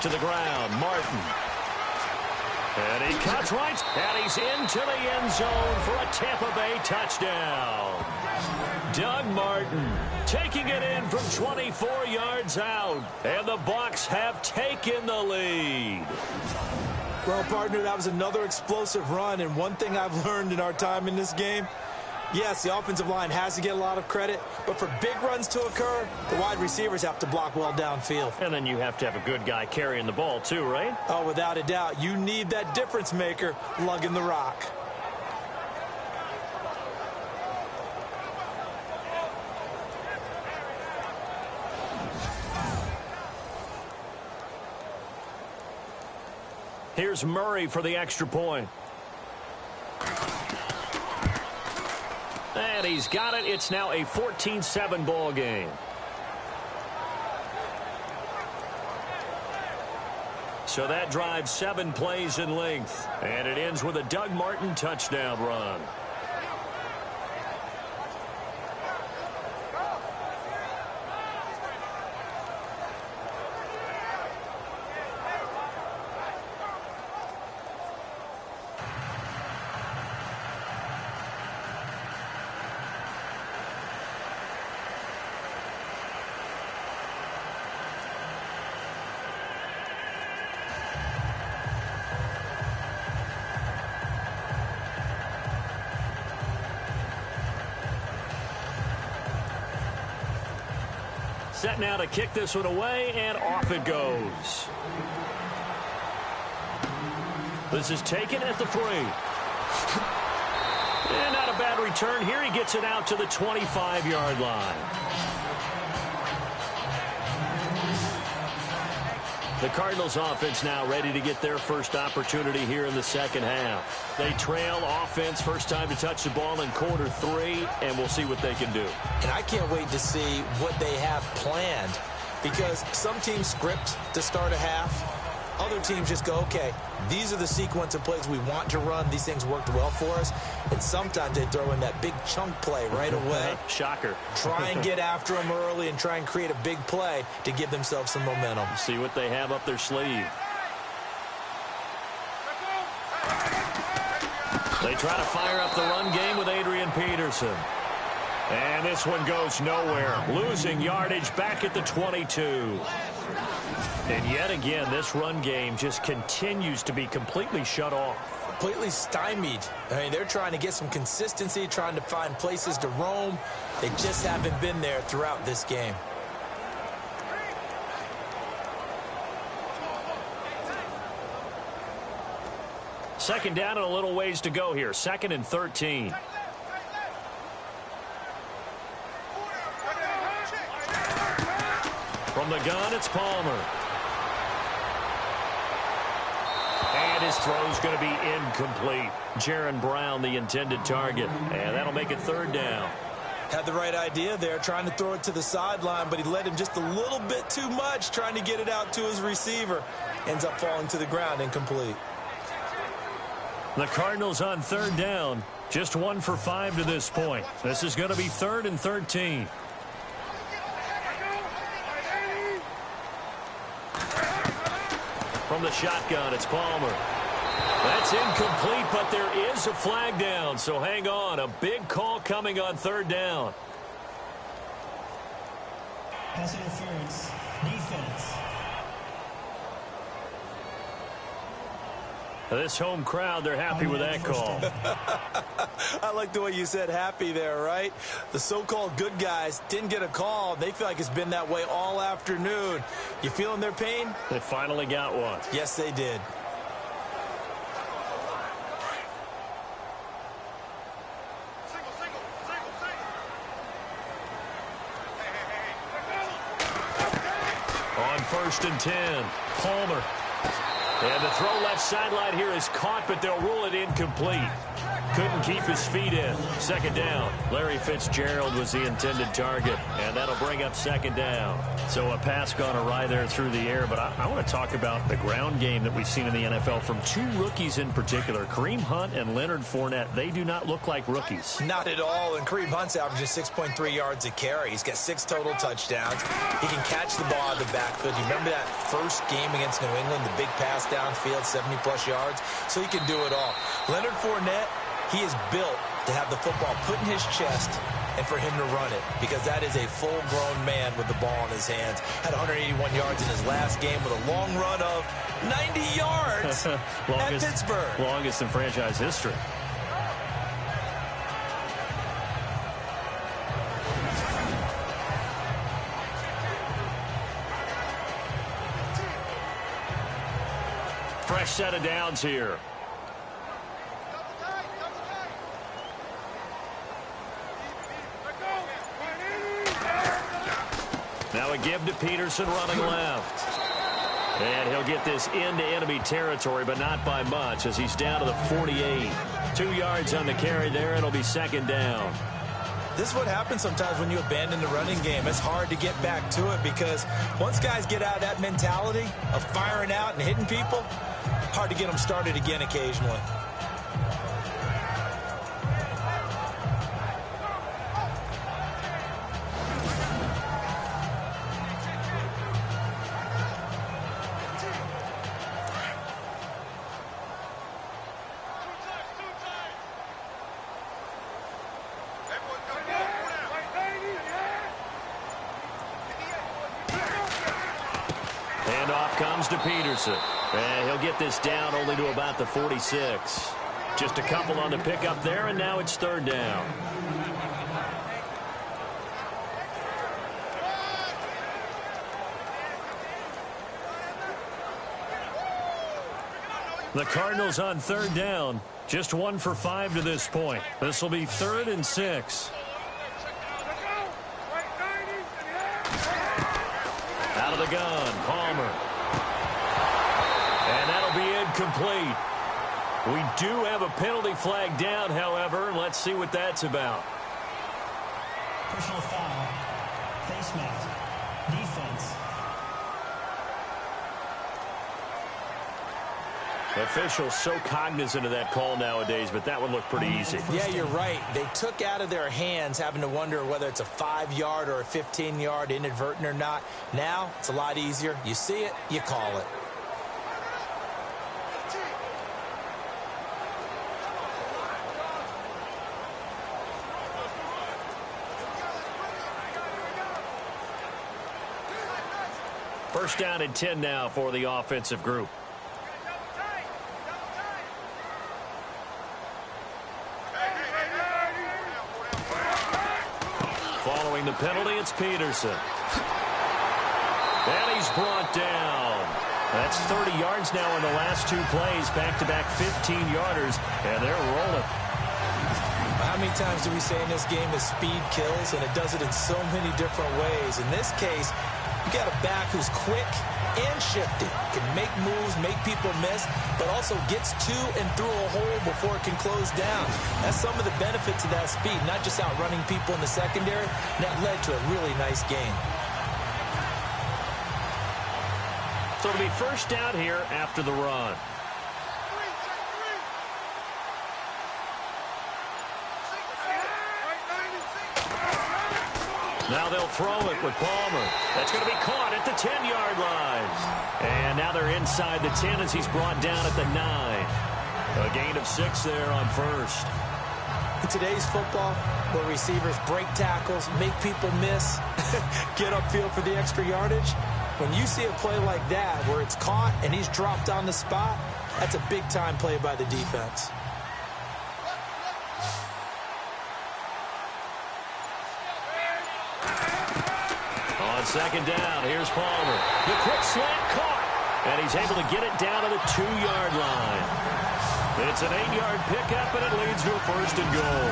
To the ground, Martin. And he cuts right, and he's into the end zone for a Tampa Bay touchdown. Doug Martin taking it in from 24 yards out, and the Bucs have taken the lead. Well, partner, that was another explosive run, and one thing I've learned in our time in this game, yes, the offensive line has to get a lot of credit, but for big runs to occur, the wide receivers have to block well downfield. And then you have to have a good guy carrying the ball too, right? Oh, without a doubt. You need that difference maker lugging the rock. Here's Murray for the extra point. And he's got it. It's now a 14-7 ball game. So that drives 7 plays in length. And it ends with a Doug Martin touchdown run. Set now to kick this one away, and off it goes. This is taken at the 3. And not a bad return here. He gets it out to the 25-yard line. The Cardinals offense now ready to get their first opportunity here in the second half. They trail offense, first time to touch the ball in quarter 3, and we'll see what they can do. And I can't wait to see what they have planned, because some teams script to start a half. Other teams just go, okay, these are the sequence of plays we want to run. These things worked well for us. And sometimes they throw in that big chunk play right away. Shocker. Try and get after them early and try and create a big play to give themselves some momentum. See what they have up their sleeve. They try to fire up the run game with Adrian Peterson. And this one goes nowhere. Losing yardage back at the 22. And yet again, this run game just continues to be completely shut off. Completely stymied. I mean, they're trying to get some consistency, trying to find places to roam. They just haven't been there throughout this game. Second down and a little ways to go here. 2nd and 13. From the gun, it's Palmer. And his throw's going to be incomplete. Jaron Brown, the intended target. And that'll make it 3rd down. Had the right idea there, trying to throw it to the sideline, but he led him just a little bit too much, trying to get it out to his receiver. Ends up falling to the ground, incomplete. The Cardinals on 3rd down. Just 1 for 5 to this point. This is going to be 3rd and 13. From the shotgun, it's Palmer. That's incomplete, but there is a flag down, so hang on. A big call coming on 3rd down. Pass interference, defense. This home crowd, they're happy with that call. I like the way you said happy there, right? The so-called good guys didn't get a call. They feel like it's been that way all afternoon. You feeling their pain? They finally got one. Yes, they did. On 1st and 10, Palmer. And the throw left sideline here is caught, but they'll rule it incomplete. Couldn't keep his feet in. 2nd down. Larry Fitzgerald was the intended target, and that'll bring up 2nd down. So a pass gone awry there through the air, but I want to talk about the ground game that we've seen in the NFL from 2 rookies in particular. Kareem Hunt and Leonard Fournette, they do not look like rookies. Not at all, and Kareem Hunt's averaging 6.3 yards a carry. He's got 6 total touchdowns. He can catch the ball out of the backfield. You remember that first game against New England, the big pass downfield, 70-plus yards? So he can do it all. Leonard Fournette, he is built to have the football put in his chest and for him to run it, because that is a full-grown man with the ball in his hands. Had 181 yards in his last game with a long run of 90 yards at Pittsburgh. Longest in franchise history. Fresh set of downs here. Now a give to Peterson running left. And he'll get this into enemy territory, but not by much, as he's down to the 48. 2 yards on the carry there, and it'll be 2nd down. This is what happens sometimes when you abandon the running game. It's hard to get back to it because once guys get out of that mentality of firing out and hitting people, hard to get them started again occasionally. Comes to Peterson. And he'll get this down only to about the 46. Just a couple on the pickup there, and now it's third down. The Cardinals on third down. Just 1 for 5 to this point. This will be 3rd and 6. Out of the gun, Palmer. And that'll be incomplete. We do have a penalty flag down, however. Let's see what that's about. Personal foul. Face mask. Defense. Officials so cognizant of that call nowadays, but that one looked pretty easy. Yeah, you're right. They took out of their hands having to wonder whether it's a 5-yard or a 15-yard inadvertent or not. Now, it's a lot easier. You see it, you call it. First down and 10 now for the offensive group. Following the penalty, it's Peterson. And he's brought down. That's 30 yards now in the last 2 plays. Back-to-back 15-yarders, and they're rolling. How many times do we say in this game that speed kills, and it does it in so many different ways? In this case, you got a back who's quick and shifty, can make moves, make people miss, but also gets to and through a hole before it can close down. That's some of the benefits of that speed, not just outrunning people in the secondary. And that led to a really nice game. So it'll be first down here after the run. Now they'll throw it with Palmer. That's going to be caught at the 10-yard line. And now they're inside the 10 as he's brought down at the 9. A gain of 6 there on first. In today's football, where receivers break tackles, make people miss, get upfield for the extra yardage, when you see a play like that where it's caught and he's dropped on the spot, that's a big-time play by the defense. On second down, here's Palmer. The quick slant caught, and he's able to get it down to the 2-yard line. It's an 8-yard pickup, and it leads to a first and goal.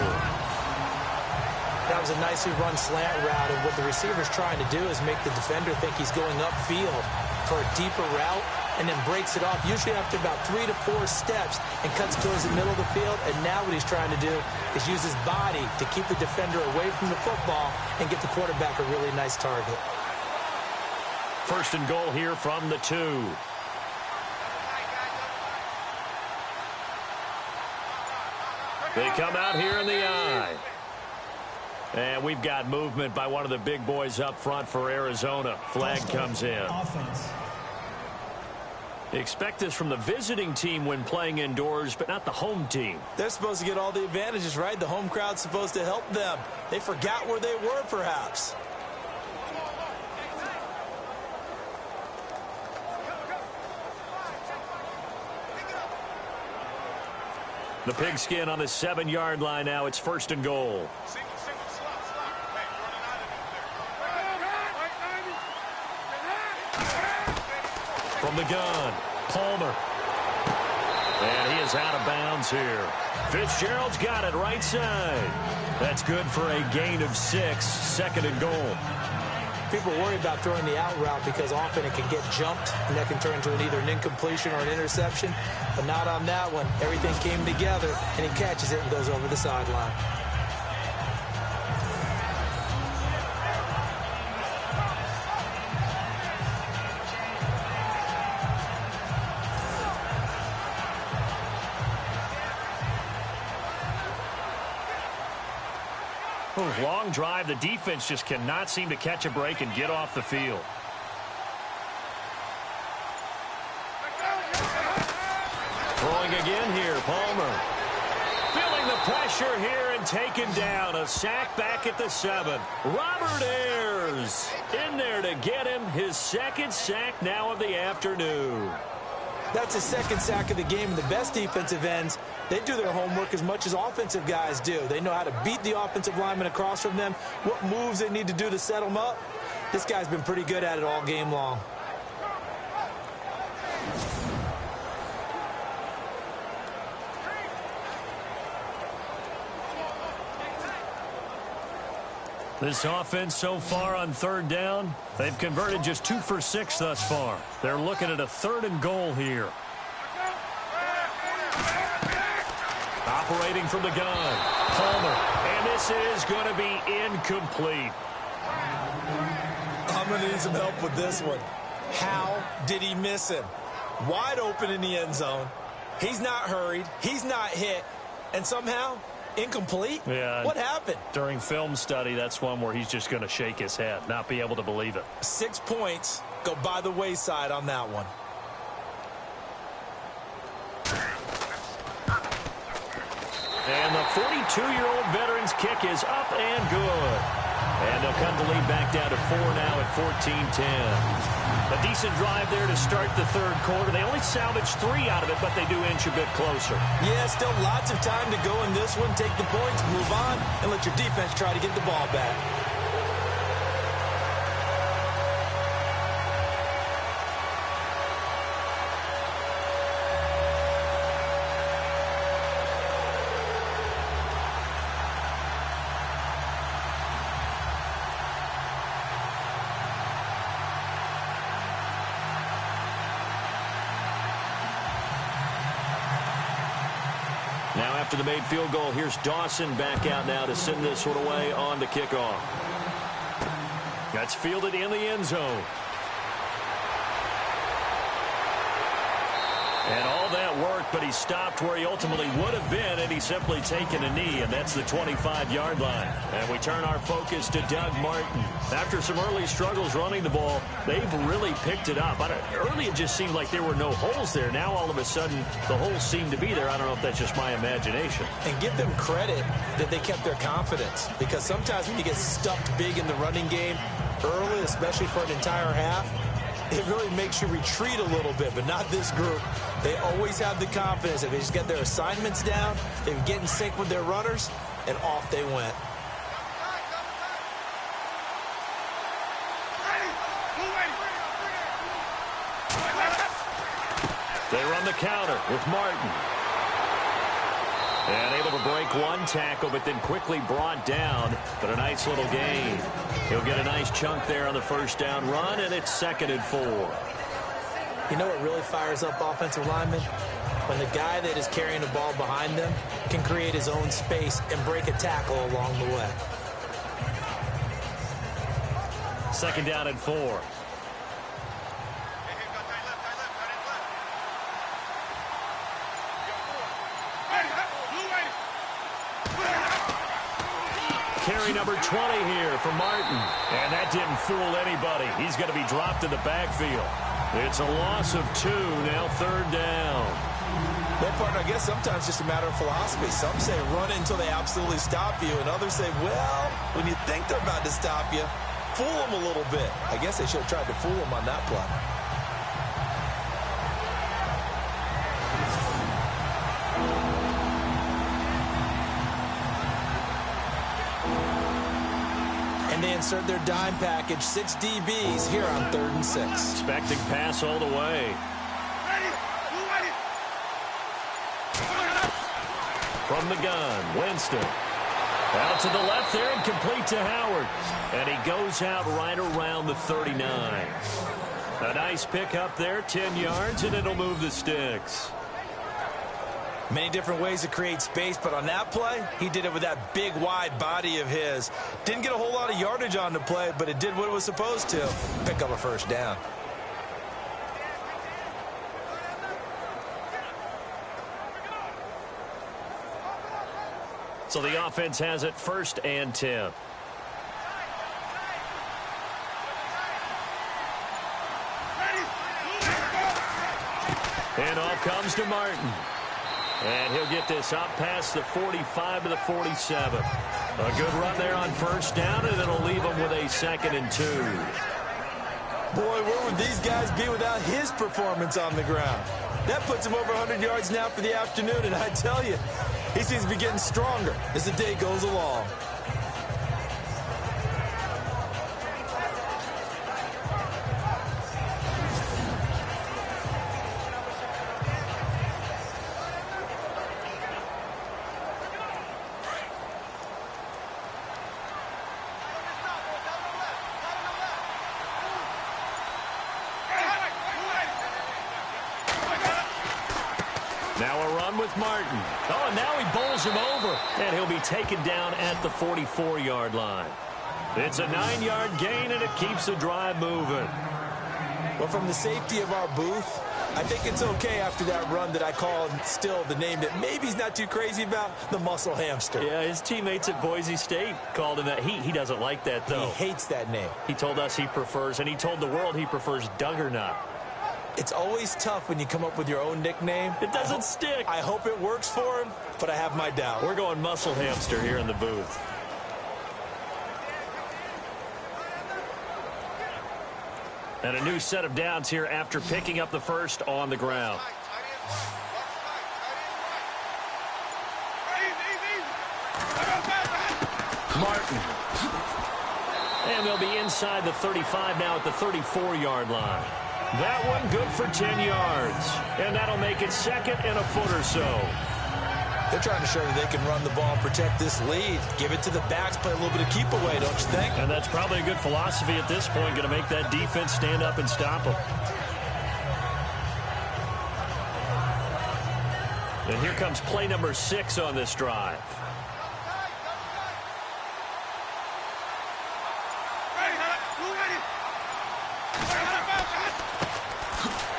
That was a nicely run slant route, and what the receiver's trying to do is make the defender think he's going upfield for a deeper route, and then breaks it off, usually after about 3 to 4 steps, and cuts towards the middle of the field. And now what he's trying to do is use his body to keep the defender away from the football and get the quarterback a really nice target. First and goal here from the 2. They come out here in the I. And we've got movement by one of the big boys up front for Arizona. Flag comes in. Offense. Expect this from the visiting team when playing indoors, but not the home team. They're supposed to get all the advantages, right? The home crowd's supposed to help them. They forgot where they were, perhaps. The pigskin on the 7-yard line now. It's first and goal. From the gun, Palmer. And he is out of bounds here. Fitzgerald's got it right side. That's good for a gain of 6, second and goal. People worry about throwing the out route because often it can get jumped, and that can turn into either an incompletion or an interception. But not on that one. Everything came together, and he catches it and goes over the sideline. Long drive. The defense just cannot seem to catch a break and get off the field. Throwing again here, Palmer. Feeling the pressure here and taken down. A sack back at the 7. Robert Ayers in there to get him. His second sack now of the afternoon. That's his second sack of the game. And the best defensive ends, they do their homework as much as offensive guys do. They know how to beat the offensive lineman across from them, what moves they need to do to set them up. This guy's been pretty good at it all game long. This offense so far on third down, they've converted just 2 for 6 thus far. They're looking at a 3rd and goal here. Operating from the gun, Palmer, and this is going to be incomplete. I'm going to need some help with this one. How did he miss him? Wide open in the end zone. He's not hurried. He's not hit. And somehow, incomplete? Yeah. What happened? During film study, that's one where he's just going to shake his head, not be able to believe it. 6 points go by the wayside on that one. And the 42-year-old veteran's kick is up and good. And they'll cut the lead back down to 4 now at 14-10. A decent drive there to start the third quarter. They only salvaged 3 out of it, but they do inch a bit closer. Yeah, still lots of time to go in this one. Take the points, move on, and let your defense try to get the ball back. Now after the made field goal, here's Dawson back out now to send this one away on the kickoff. That's fielded in the end zone. And all that worked, but he stopped where he ultimately would have been, and he's simply taken a knee, and that's the 25-yard line. And we turn our focus to Doug Martin. After some early struggles running the ball, they've really picked it up. Early it just seemed like there were no holes there. Now all of a sudden the holes seem to be there. I don't know if that's just my imagination. And give them credit that they kept their confidence, because sometimes when you get stuffed big in the running game early, especially for an entire half, it really makes you retreat a little bit, but not this group. They always have the confidence. If they just get their assignments down, they get in sync with their runners, and off they went. They run the counter with Martin. And able to break one tackle, but then quickly brought down. But a nice little gain. He'll get a nice chunk there on the first down run, and it's 2nd and 4. You know what really fires up offensive linemen? When the guy that is carrying the ball behind them can create his own space and break a tackle along the way. 2nd down and 4. Carry number 20 here for Martin. And that didn't fool anybody. He's going to be dropped in the backfield. It's a loss of 2, now 3rd down. Well, partner, I guess sometimes it's just a matter of philosophy. Some say run until they absolutely stop you, and others say, well, when you think they're about to stop you, fool them a little bit. I guess they should have tried to fool them on that play. They insert their dime package, 6 DBs here on 3rd and 6. Expecting pass all the way. From the gun, Winston. Out to the left there and complete to Howard. And he goes out right around the 39. A nice pick up there, 10 yards, and it'll move the sticks. Many different ways to create space, but on that play, he did it with that big, wide body of his. Didn't get a whole lot of yardage on the play, but it did what it was supposed to. Pick up a first down. So the offense has it 1st and 10. And off comes to Martin. And he'll get this up past the 45 to the 47. A good run there on 1st down, and it'll leave them with a 2nd and 2. Boy, where would these guys be without his performance on the ground? That puts him over 100 yards now for the afternoon, and I tell you, he seems to be getting stronger as the day goes along. Now a run with Martin. Oh, and now he bowls him over. And he'll be taken down at the 44-yard line. It's a 9-yard gain, and it keeps the drive moving. Well, from the safety of our booth, I think it's okay after that run that I call still the name that maybe he's not too crazy about, the muscle hamster. Yeah, his teammates at Boise State called him that. He doesn't like that, though. He hates that name. He told us he prefers, and he told the world he prefers Duggernaut. It's always tough when you come up with your own nickname. It doesn't stick. I hope it works for him, but I have my doubt. We're going muscle hamster here in the booth. And a new set of downs here after picking up the 1st on the ground. Martin. And they'll be inside the 35 now at the 34-yard line. That one good for 10 yards. And that'll make it 2nd and a foot or so. They're trying to show that they can run the ball and protect this lead. Give it to the backs, play a little bit of keep away, don't you think? And that's probably a good philosophy at this point, going to make that defense stand up and stop them. And here comes play number 6 on this drive.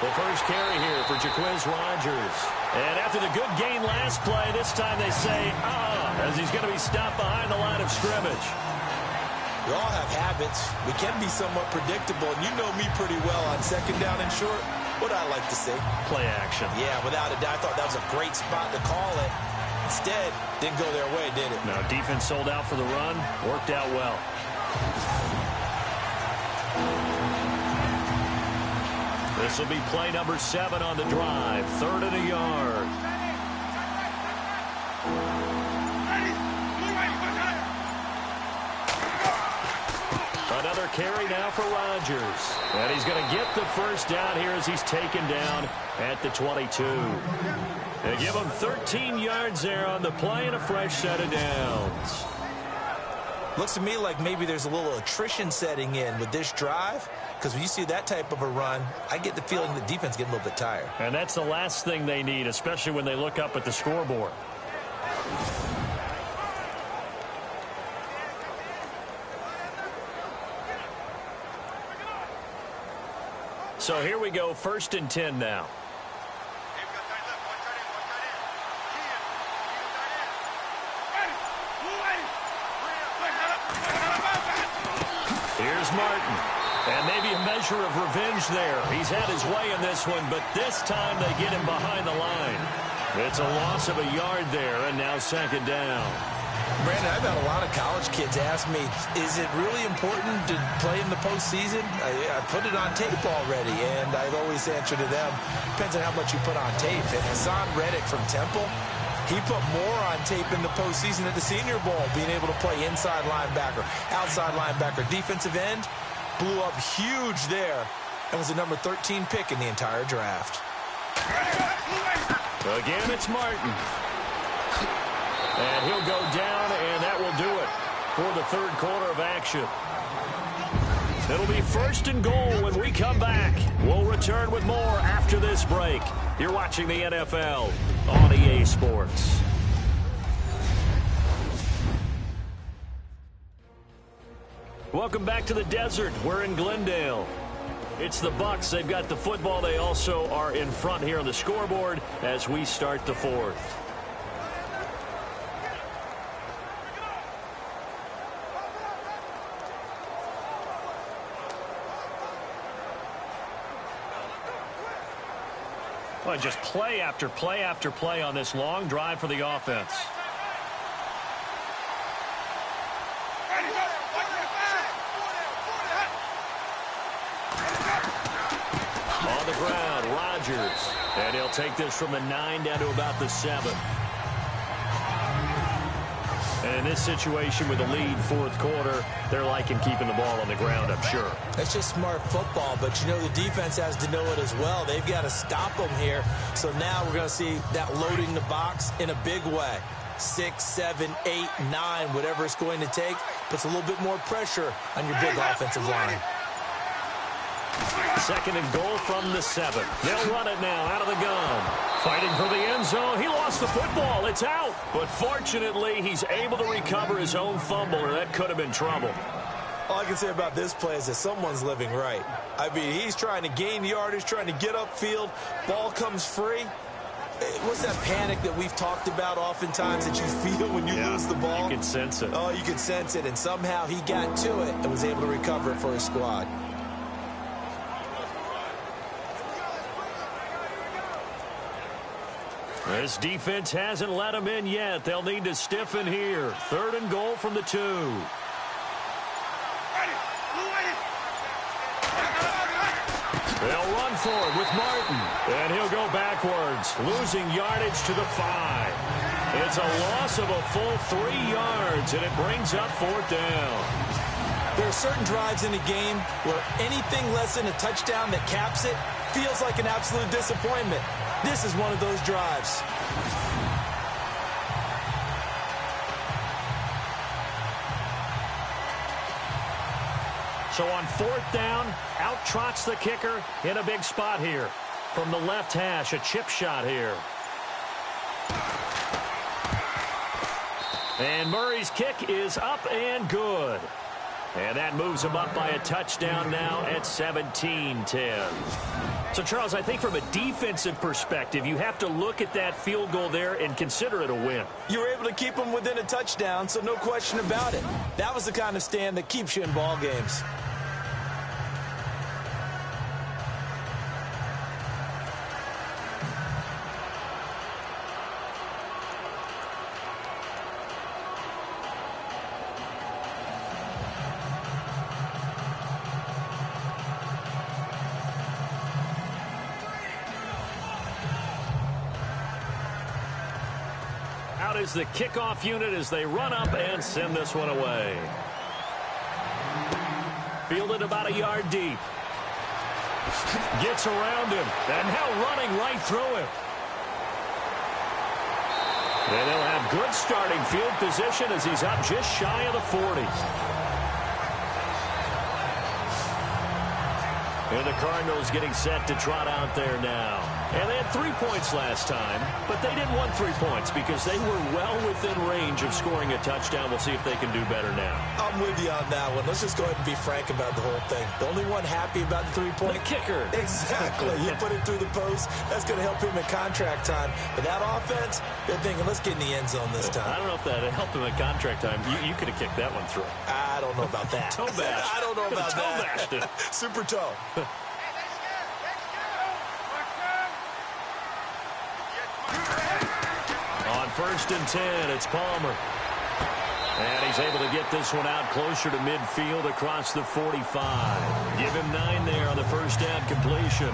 The first carry here for Jaquiz Rogers. And after the good gain last play, this time they say, as he's going to be stopped behind the line of scrimmage. We all have habits. We can be somewhat predictable, and you know me pretty well on 2nd down and short. What I like to say? Play action. Yeah, without a doubt. I thought that was a great spot to call it. Instead, didn't go their way, did it? No, defense sold out for the run. Worked out well. This will be play number 7 on the drive. 3rd and a yard. Another carry now for Rodgers. And he's going to get the 1st down here as he's taken down at the 22. They give him 13 yards there on the play and a fresh set of downs. Looks to me like maybe there's a little attrition setting in with this drive. Because when you see that type of a run, I get the feeling the defense getting a little bit tired. And that's the last thing they need, especially when they look up at the scoreboard. So here we go, 1st and 10 now. Here's Martin. And maybe a measure of revenge there. He's had his way in this one, but this time they get him behind the line. It's a loss of a yard there, and now 2nd down. Brandon, I've had a lot of college kids ask me, is it really important to play in the postseason? I put it on tape already, and I've always answered to them, depends on how much you put on tape. And Hassan Reddick from Temple, he put more on tape in the postseason at the Senior Bowl, being able to play inside linebacker, outside linebacker, defensive end. Blew up huge there and was the number 13 pick in the entire draft. Again, it's Martin. And he'll go down, and that will do it for the 3rd quarter of action. It'll be 1st and goal when we come back. We'll return with more after this break. You're watching the NFL on EA Sports. Welcome back to the desert. We're in Glendale. It's the Bucs. They've got the football. They also are in front here on the scoreboard as we start the 4th. But just play after play after play on this long drive for the offense. On the ground, Rodgers. And he'll take this from the 9 down to about the 7. And in this situation with the lead fourth quarter, they're liking keeping the ball on the ground, I'm sure. It's just smart football, but you know the defense has to know it as well. They've got to stop them here. So now we're going to see that loading the box in a big way. 6, 7, 8, 9, whatever it's going to take, puts a little bit more pressure on your big offensive line. 2nd and goal from the 7. They'll run it now out of the gun. Fighting for the end zone. He lost the football. It's out. But fortunately, he's able to recover his own fumble, or that could have been trouble. All I can say about this play is that someone's living right. I mean, he's trying to gain yardage, trying to get upfield. Ball comes free. What's that panic that we've talked about oftentimes that you feel when you lose the ball? You can sense it. Oh, you can sense it. And somehow he got to it and was able to recover it for his squad. This defense hasn't let him in yet. They'll need to stiffen here. 3rd and goal from the 2. They'll run for it with Martin. And he'll go backwards, losing yardage to the 5. It's a loss of a full 3 yards, and it brings up 4th down. There are certain drives in a game where anything less than a touchdown that caps it feels like an absolute disappointment. This is one of those drives. So on 4th down, out trots the kicker in a big spot here. From the left hash, a chip shot here. And Murray's kick is up and good. And that moves him up by a touchdown now at 17-10. So, Charles, I think from a defensive perspective, you have to look at that field goal there and consider it a win. You were able to keep them within a touchdown, so no question about it. That was the kind of stand that keeps you in ball games. Out is the kickoff unit as they run up and send this one away. Fielded about a yard deep. Gets around him, and now running right through him. And they'll have good starting field position as he's up just shy of the 40. And the Cardinals getting set to trot out there now. And they had 3 points last time, but they didn't want 3 points because they were well within range of scoring a touchdown. We'll see if they can do better now. I'm with you on that one. Let's just go ahead and be frank about the whole thing. The only one happy about the 3-point? The kicker. Exactly. You put it through the post. That's going to help him in contract time. But that offense, they're thinking, let's get in the end zone this time. I don't know if that helped him in contract time. You could have kicked that one through. I don't know about that. Toe bash. I don't know about toe that. Bashed it. Super toe. On 1st and 10, it's Palmer. And he's able to get this one out closer to midfield across the 45. Give him 9 there on the first down completion.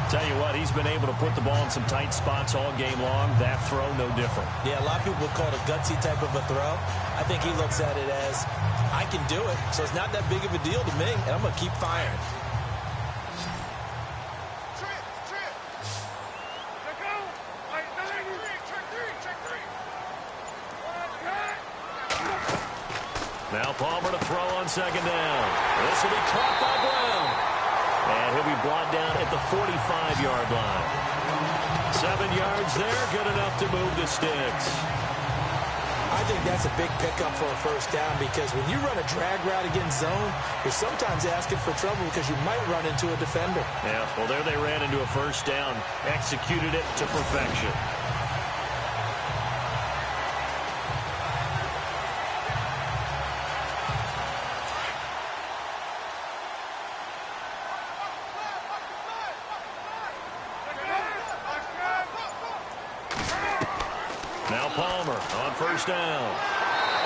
Tell you what, he's been able to put the ball in some tight spots all game long. That throw, no different. Yeah, a lot of people would call it a gutsy type of a throw. I think he looks at it as, I can do it, so it's not that big of a deal to me, and I'm going to keep firing. Now Palmer to throw on 2nd down. This will be caught by Brown. And he'll be brought down at the 45-yard line. 7 yards there, good enough to move the sticks. I think that's a big pickup for a first down because when you run a drag route against zone, you're sometimes asking for trouble because you might run into a defender. Yeah, well, there they ran into a first down, executed it to perfection. first down.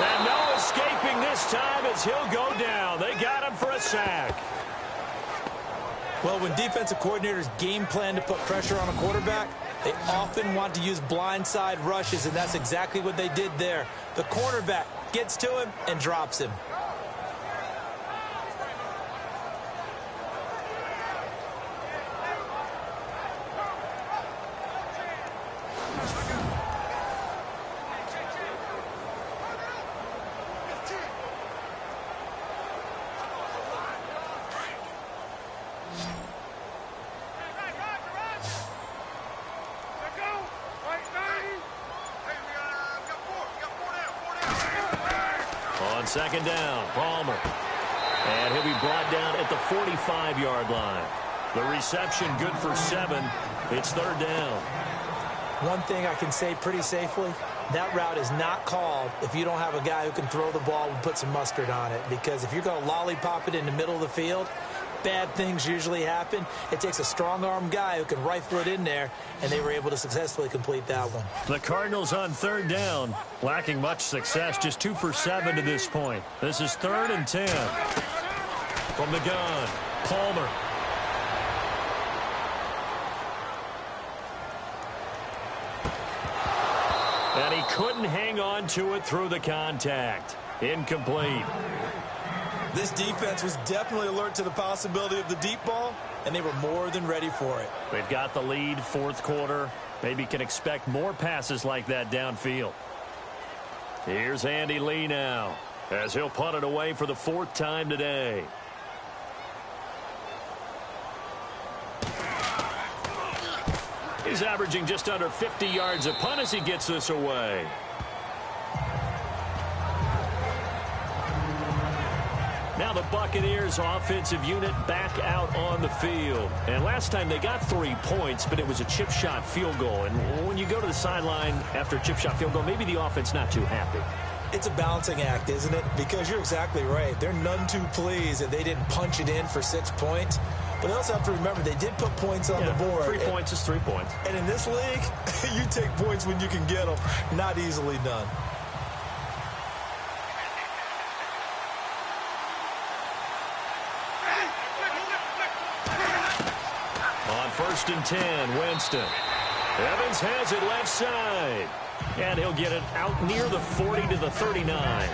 And no escaping this time as he'll go down. They got him for a sack. Well, when defensive coordinators game plan to put pressure on a quarterback, they often want to use blindside rushes, and that's exactly what they did there. The cornerback gets to him and drops him. On second down, Palmer. And he'll be brought down at the 45-yard line. The reception good for 7. It's third down. One thing I can say pretty safely, that route is not called if you don't have a guy who can throw the ball and put some mustard on it. Because if you're going to lollipop it in the middle of the field, bad things usually happen. It takes a strong-arm guy who can rifle it in there, and they were able to successfully complete that one. The Cardinals on third down, lacking much success, just 2 for 7 to this point. This is 3rd and 10. From the gun, Palmer. And he couldn't hang on to it through the contact. Incomplete. This defense was definitely alert to the possibility of the deep ball, and they were more than ready for it. They've got the lead, fourth quarter. Maybe can expect more passes like that downfield. Here's Andy Lee now, as he'll punt it away for the 4th time today. He's averaging just under 50 yards a punt as he gets this away. Now the Buccaneers offensive unit back out on the field. And last time they got 3 points, but it was a chip shot field goal. And when you go to the sideline after a chip shot field goal, maybe the offense not too happy. It's a balancing act, isn't it? Because you're exactly right. They're none too pleased that they didn't punch it in for 6 points. But they also have to remember they did put points on the board. 3 points is 3 points. And in this league, you take points when you can get them. Not easily done. On 1st and 10, Winston. Evans has it left side. And he'll get it out near the 40 to the 39.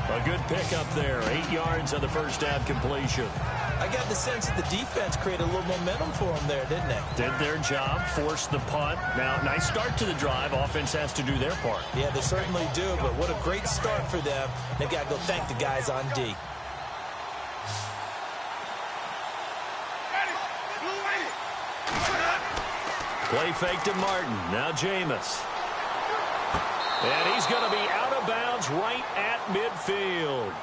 A good pickup there. 8 yards on the first down completion. I got the sense that the defense created a little momentum for them there, didn't they? Did their job, forced the punt. Now, nice start to the drive. Offense has to do their part. Yeah, they certainly do, but what a great start for them. They've got to go thank the guys on D. Play fake to Martin. Now Jameis. And he's going to be out of bounds right at midfield.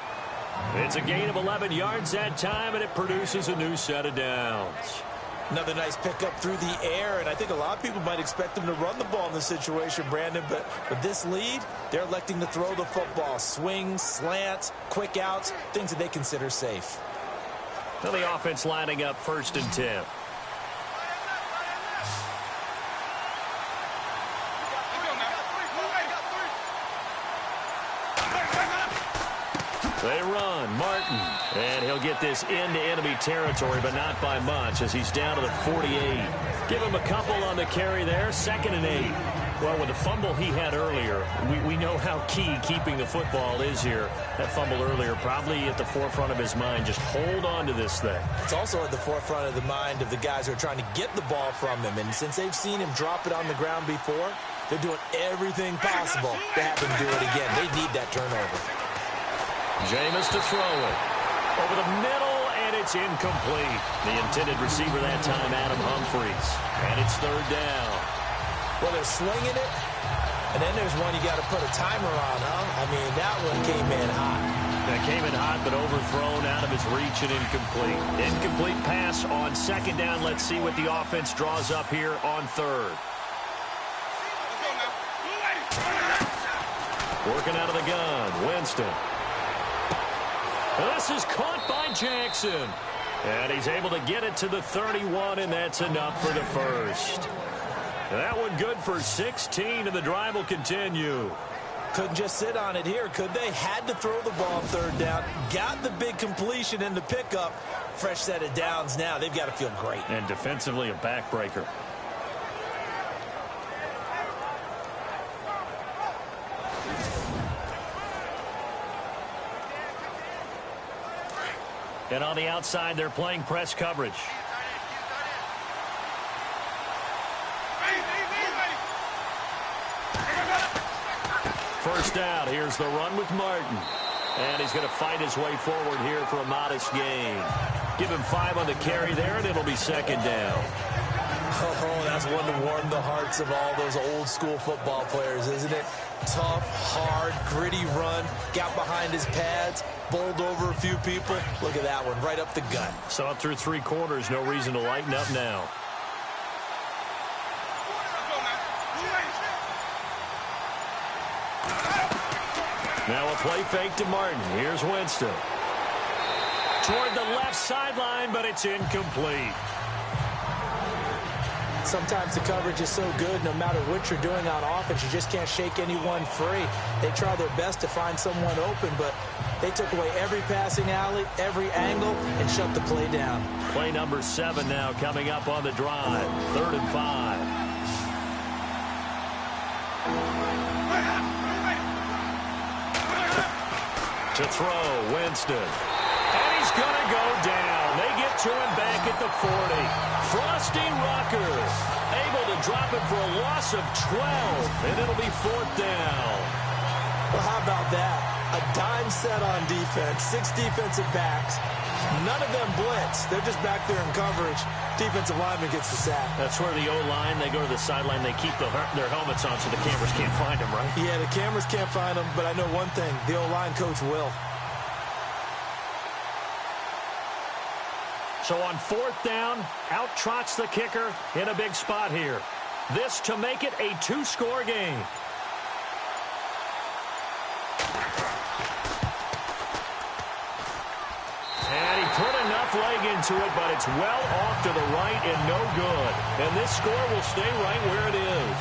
It's a gain of 11 yards that time, and it produces a new set of downs. Another nice pickup through the air, and I think a lot of people might expect them to run the ball in this situation, Brandon, but with this lead, they're electing to throw the football. Swings, slants, quick outs, things that they consider safe. Now the offense lining up 1st and 10. They run, Martin, and he'll get this into enemy territory, but not by much as he's down to the 48. Give him a couple on the carry there, 2nd and 8. Well, with the fumble he had earlier, we know how key keeping the football is here. That fumble earlier probably at the forefront of his mind. Just hold on to this thing. It's also at the forefront of the mind of the guys who are trying to get the ball from him, and since they've seen him drop it on the ground before, they're doing everything possible to have him do it again. They need that turnover. Jameis to throw it. Over the middle, and it's incomplete. The intended receiver that time, Adam Humphries. And it's 3rd down. Well, they're slinging it, and then there's one you got to put a timer on, huh? I mean, that one came in hot. That came in hot, but overthrown out of his reach and incomplete. Incomplete pass on 2nd down. Let's see what the offense draws up here on 3rd. Working out of the gun, Winston. This is caught by Jackson. And he's able to get it to the 31, and that's enough for the first. That one good for 16, and the drive will continue. Couldn't just sit on it here, could they? Had to throw the ball on third down. Got the big completion in the pickup. Fresh set of downs now. They've got to feel great. And defensively, a backbreaker. And on the outside, they're playing press coverage. First down. Here's the run with Martin. And he's going to fight his way forward here for a modest gain. Give him 5 on the carry there, and it'll be second down. Oh, that's one to warm the hearts of all those old-school football players, isn't it? Tough, hard, gritty run. Got behind his pads, bowled over a few people. Look at that one, right up the gut. Saw it through 3 quarters. No reason to lighten up now. Now a play fake to Martin. Here's Winston. Toward the left sideline, but it's incomplete. Sometimes the coverage is so good, no matter what you're doing on offense, you just can't shake anyone free. They try their best to find someone open, but they took away every passing alley, every angle, and shut the play down. Play number 7 now coming up on the drive. 3rd and 5. To throw, Winston. And he's going to go down. They get to him back at the 40. Frosty Rucker able to drop it for a loss of 12, and it'll be 4th down. Well, how about that? A dime set on defense, 6 defensive backs. None of them blitz. They're just back there in coverage. Defensive lineman gets the sack. That's where the O-line, they go to the sideline, they keep their helmets on so the cameras can't find them, right? Yeah, the cameras can't find them, but I know one thing. The O-line coach will. So on 4th down, out trots the kicker in a big spot here. This to make it a 2-score game. And he put enough leg into it, but it's well off to the right and no good. And this score will stay right where it is.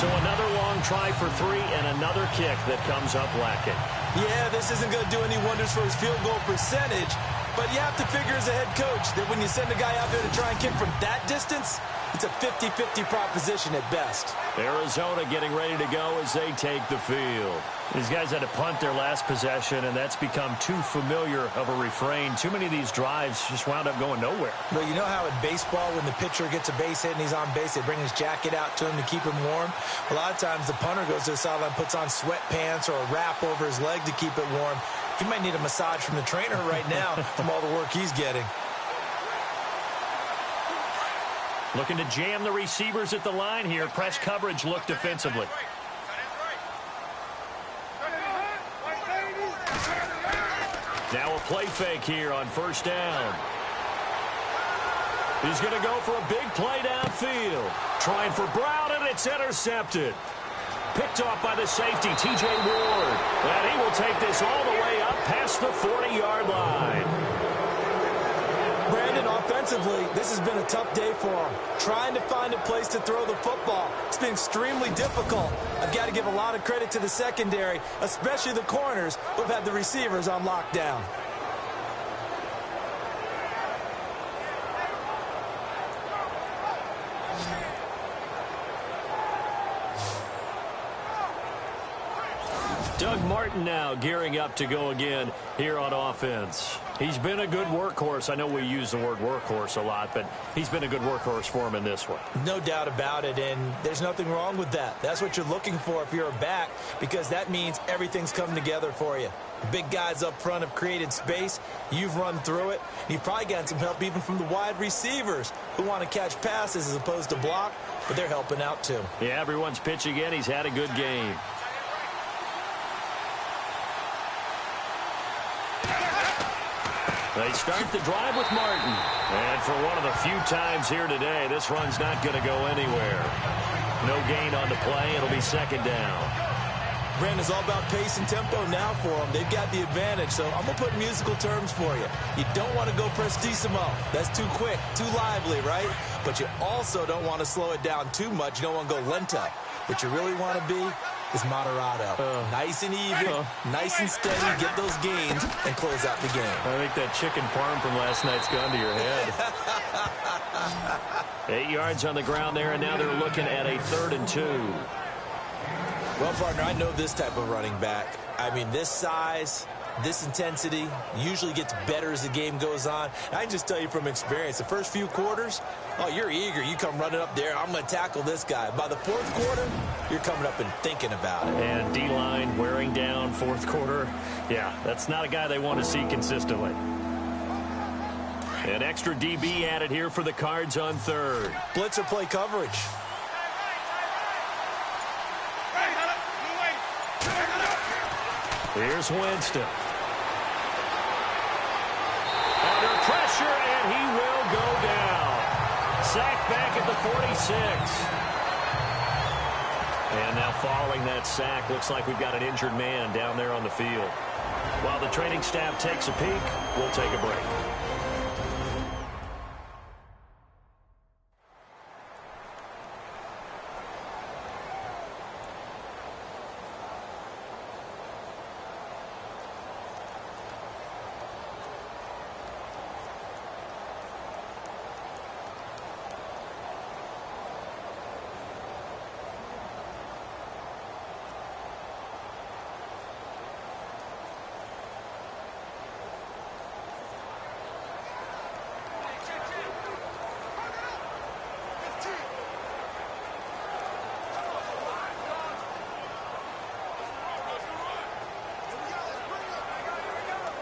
So another long try for 3 and another kick that comes up lacking. Yeah, this isn't going to do any wonders for his field goal percentage, but you have to figure as a head coach that when you send a guy out there to try and kick from that distance, it's a 50-50 proposition at best. Arizona getting ready to go as they take the field. These guys had to punt their last possession, and that's become too familiar of a refrain. Too many of these drives just wound up going nowhere. But you know how in baseball, when the pitcher gets a base hit and he's on base, they bring his jacket out to him to keep him warm? A lot of times the punter goes to the sideline, puts on sweatpants or a wrap over his leg to keep it warm. He might need a massage from the trainer right now from all the work he's getting. Looking to jam the receivers at the line here. Press coverage look defensively. Now a play fake here on 1st down. He's going to go for a big play downfield. Trying for Brown, and it's intercepted. Picked off by the safety, T.J. Ward. And he will take this all the way up past the 40-yard line. Brandon, offensively, this has been a tough day for him. Trying to find a place to throw the football. It's been extremely difficult. I've got to give a lot of credit to the secondary, especially the corners who've had the receivers on lockdown. Doug Martin now gearing up to go again here on offense. He's been a good workhorse. I know we use the word workhorse a lot, but he's been a good workhorse for him in this one. No doubt about it, and there's nothing wrong with that. That's what you're looking for if you're a back, because that means everything's coming together for you. The big guys up front have created space. You've run through it. You've probably gotten some help even from the wide receivers who want to catch passes as opposed to block, but they're helping out too. Yeah, everyone's pitching in. He's had a good game. They start the drive with Martin. And for one of the few times here today, this run's not going to go anywhere. No gain on the play. It'll be 2nd down. Brandon's all about pace and tempo now for them. They've got the advantage, so I'm going to put musical terms for you. You don't want to go prestissimo. That's too quick, too lively, right? But you also don't want to slow it down too much. You don't want to go lento. What you really want to be is Moderado. Nice and even, nice and steady, get those gains, and close out the game. I think that chicken parm from last night's gone to your head. 8 yards on the ground there, and now they're looking at a 3rd and 2. Well, partner, I know this type of running back. I mean, this size, this intensity usually gets better as the game goes on. And I can just tell you from experience, the first few quarters, oh, you're eager. You come running up there, I'm going to tackle this guy. By the 4th quarter, you're coming up and thinking about it. And D-line wearing down 4th quarter. Yeah, that's not a guy they want to see consistently. An extra DB added here for the Cards on 3rd. Blitzer play coverage. Here's Winston. Under pressure, and he will go down. Sacked back at the 46. And now following that sack, looks like we've got an injured man down there on the field. While the training staff takes a peek, we'll take a break.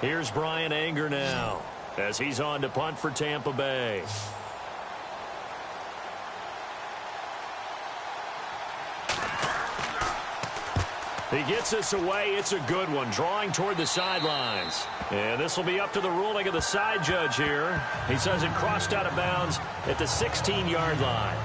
Here's Brian Anger now as he's on to punt for Tampa Bay. He gets this away. It's a good one, drawing toward the sidelines. And this will be up to the ruling of the side judge here. He says it crossed out of bounds at the 16-yard line.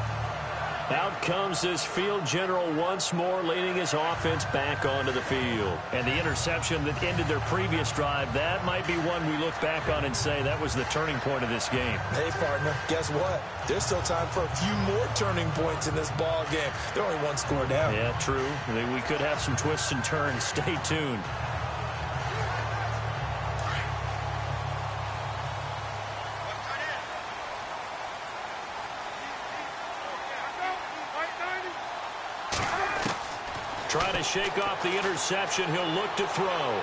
Out comes this field general once more, leading his offense back onto the field. And the interception that ended their previous drive, that might be one we look back on and say that was the turning point of this game. Hey, partner, guess what? There's still time for a few more turning points in this ball game. They're only one score down. Yeah, true. We could have some twists and turns. Stay tuned. Trying to shake off the interception. He'll look to throw.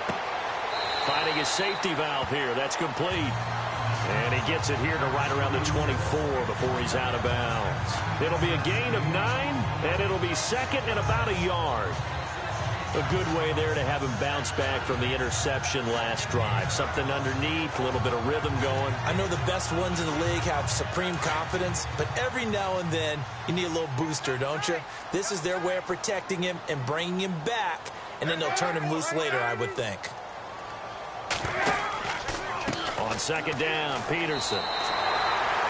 Finding his safety valve here. That's complete. And he gets it here to right around the 24 before he's out of bounds. It'll be a gain of 9, and it'll be second and about a yard. A good way there to have him bounce back from the interception last drive. Something underneath, a little bit of rhythm going. I know the best ones in the league have supreme confidence, but every now and then you need a little booster, don't you? This is their way of protecting him and bringing him back, and then they'll turn him loose later, I would think. On second down, Peterson.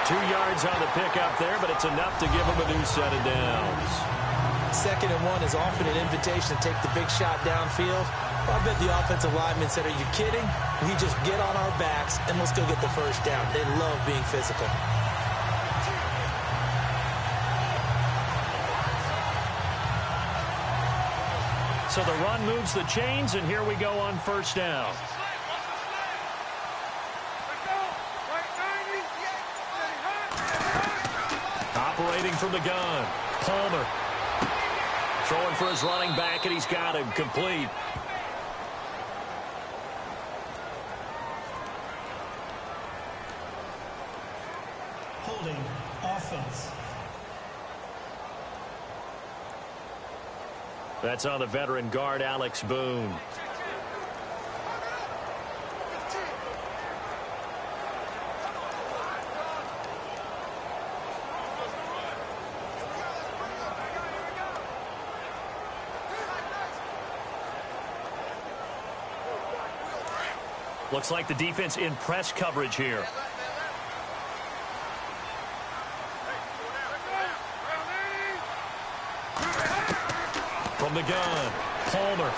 2 yards on the pickup there, but it's enough to give him a new set of downs. 2nd and 1 is often an invitation to take the big shot downfield. Well, I bet the offensive lineman said, are you kidding? We just get on our backs and let's go get the first down. They love being physical. So the run moves the chains, and here we go on first down. Operating from the gun, Palmer. Throwing for his running back, and he's got him complete. Holding offense. That's on the veteran guard, Alex Boone. Looks like the defense in press coverage here. From the gun, Palmer.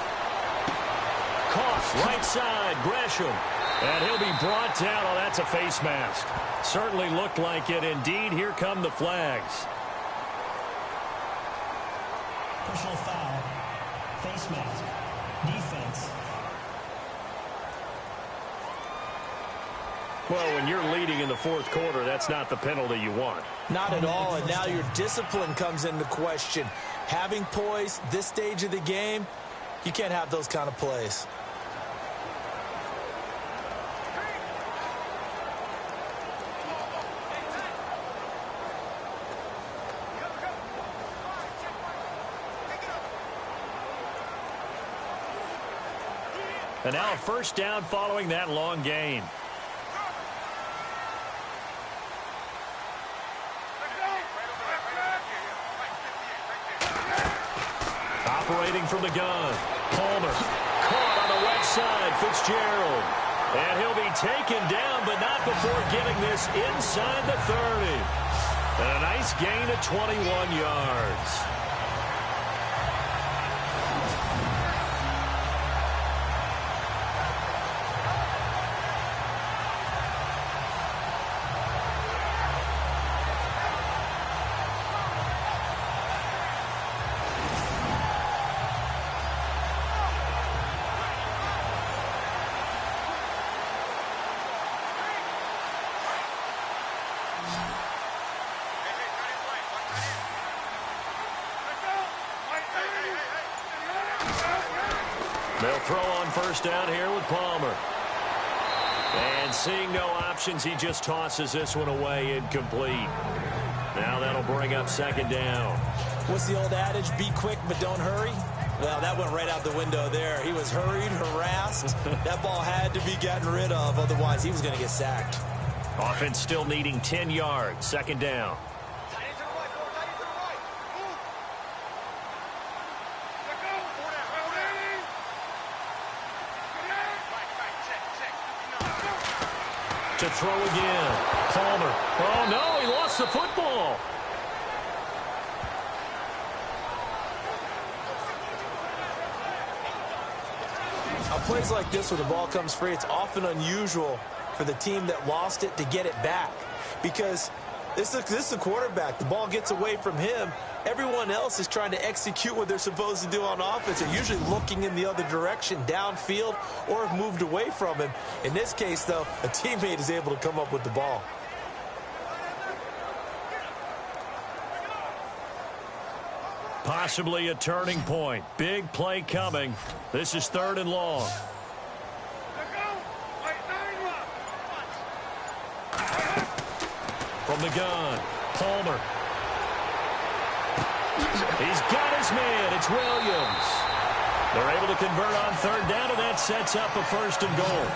Caught right side, Gresham. And he'll be brought down. Oh, that's a face mask. Certainly looked like it. Indeed, here come the flags. Personal foul. Face mask. Defense. Well, when you're leading in the fourth quarter, that's not the penalty you want. Not at all, and now your discipline comes into question. Having poise this stage of the game, you can't have those kind of plays. And now a first down following that long gain. Operating from the gun. Palmer caught on the left side. Fitzgerald. And he'll be taken down, but not before getting this inside the 30. And a nice gain of 21 yards. They'll throw on first down here with Palmer. And seeing no options, he just tosses this one away incomplete. Now that'll bring up second down. What's the old adage? Be quick, but don't hurry. Well, that went right out the window there. He was hurried, harassed. That ball had to be gotten rid of. Otherwise, he was going to get sacked. Offense still needing 10 yards. Second down. To throw again. Palmer. Oh, no, he lost the football. On plays like this where the ball comes free, it's often unusual for the team that lost it to get it back. Because this is a quarterback. The ball gets away from him. Everyone else is trying to execute what they're supposed to do on offense. They're usually looking in the other direction, downfield, or have moved away from him. In this case, though, a teammate is able to come up with the ball. Possibly a turning point. Big play coming. This is third and long. From the gun, Palmer. He's got his man. It's Williams. They're able to convert on third down, and that sets up a first and goal.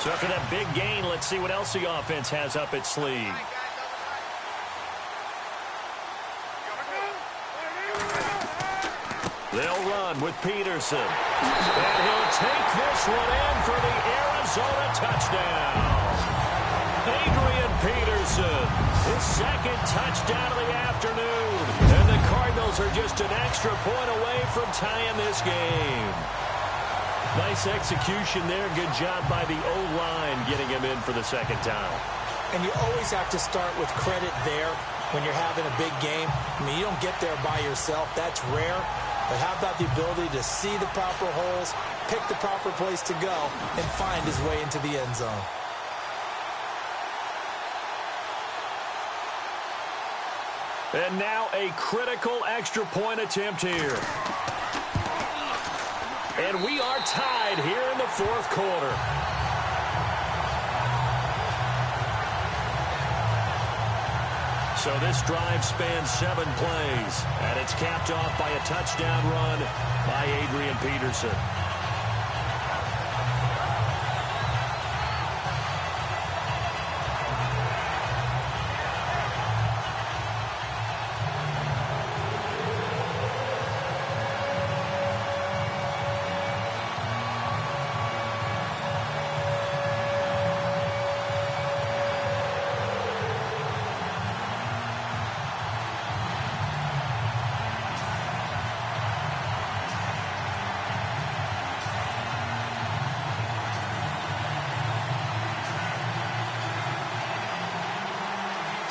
So after that big gain, let's see what else the offense has up its sleeve. They'll run with Peterson. And he'll take this one in for the Arizona touchdown. Adrian Peterson, his second touchdown of the afternoon. And the Cardinals are just an extra point away from tying this game. Nice execution there. Good job by the O-line getting him in for the second time. And you always have to start with credit there when you're having a big game. I mean, you don't get there by yourself. That's rare. But how about the ability to see the proper holes, pick the proper place to go, and find his way into the end zone? And now a critical extra point attempt here. And we are tied here in the fourth quarter. So this drive spans 7 plays, and it's capped off by a touchdown run by Adrian Peterson.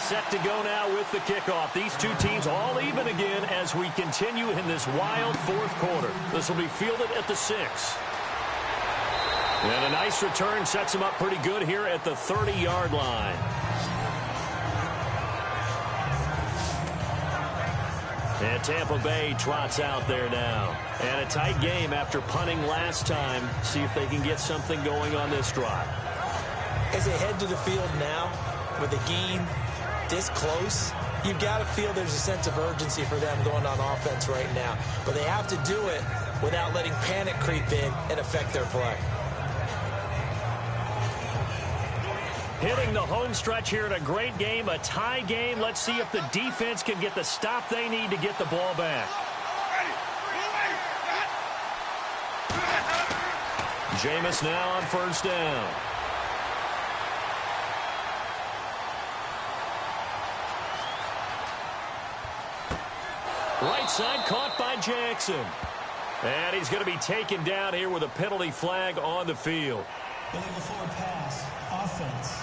set to go now with the kickoff. These two teams all even again as we continue in this wild fourth quarter. This will be fielded at the 6. And a nice return sets them up pretty good here at the 30-yard line. And Tampa Bay trots out there now. And a tight game after punting last time. See if they can get something going on this drive. As they head to the field now, with the game this close, you've got to feel there's a sense of urgency for them going on offense right now. But they have to do it without letting panic creep in and affect their play. Hitting the home stretch here in a great game, a tie game. Let's see if the defense can get the stop they need to get the ball back. Jameis now on first down. Right side caught by Jackson. And he's going to be taken down here with a penalty flag on the field. Illegal forward pass. Offense.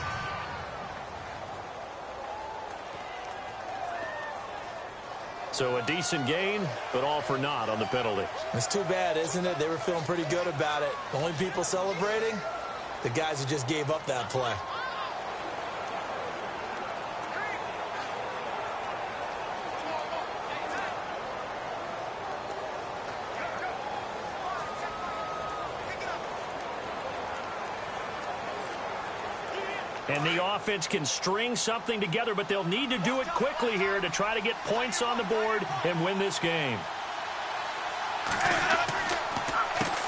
So a decent gain, but all for naught on the penalty. It's too bad, isn't it? They were feeling pretty good about it. The only people celebrating, the guys who just gave up that play. And the offense can string something together, but they'll need to do it quickly here to try to get points on the board and win this game.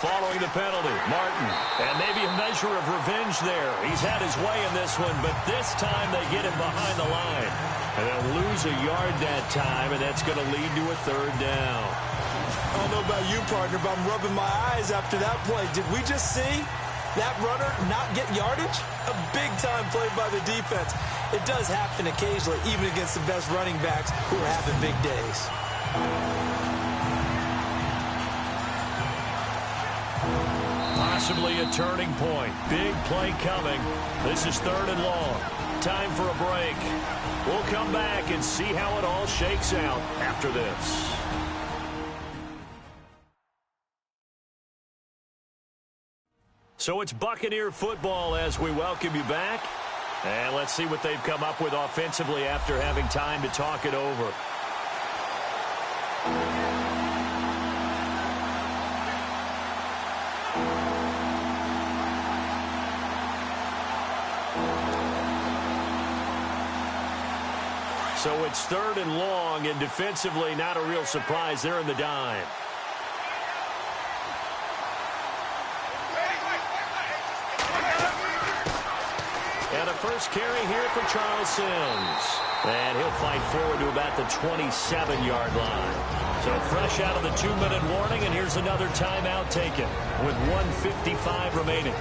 Following the penalty, Martin. And maybe a measure of revenge there. He's had his way in this one, but this time they get him behind the line. And they'll lose a yard that time, and that's going to lead to a third down. I don't know about you, partner, but I'm rubbing my eyes after that play. Did we just see that runner not get yardage? A big-time play by the defense. It does happen occasionally, even against the best running backs who are having big days. Possibly a turning point. Big play coming. This is 3rd and long. Time for a break. We'll come back and see how it all shakes out after this. So it's Buccaneer football as we welcome you back. And let's see what they've come up with offensively after having time to talk it over. So it's 3rd and long, and defensively not a real surprise. They're in the dime. And a first carry here for Charles Sims. And he'll fight forward to about the 27-yard line. So fresh out of the 2-minute warning, and here's another timeout taken with 1:55 remaining.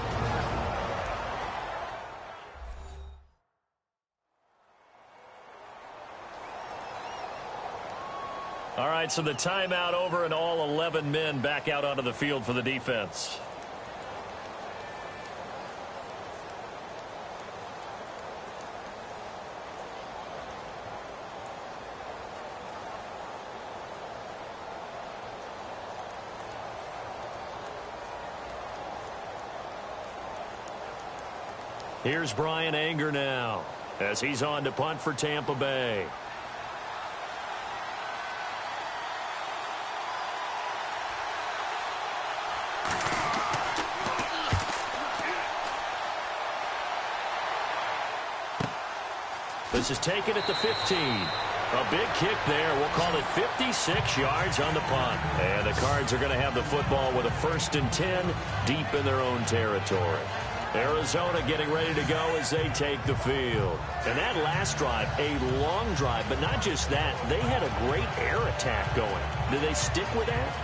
All right, so the timeout over, and all 11 men back out onto the field for the defense. Here's Brian Anger now as he's on to punt for Tampa Bay. This is taken at the 15. A big kick there. We'll call it 56 yards on the punt. And the Cards are going to have the football with a 1st and 10 deep in their own territory. Arizona getting ready to go as they take the field. And that last drive, a long drive, but not just that. They had a great air attack going. Do they stick with that?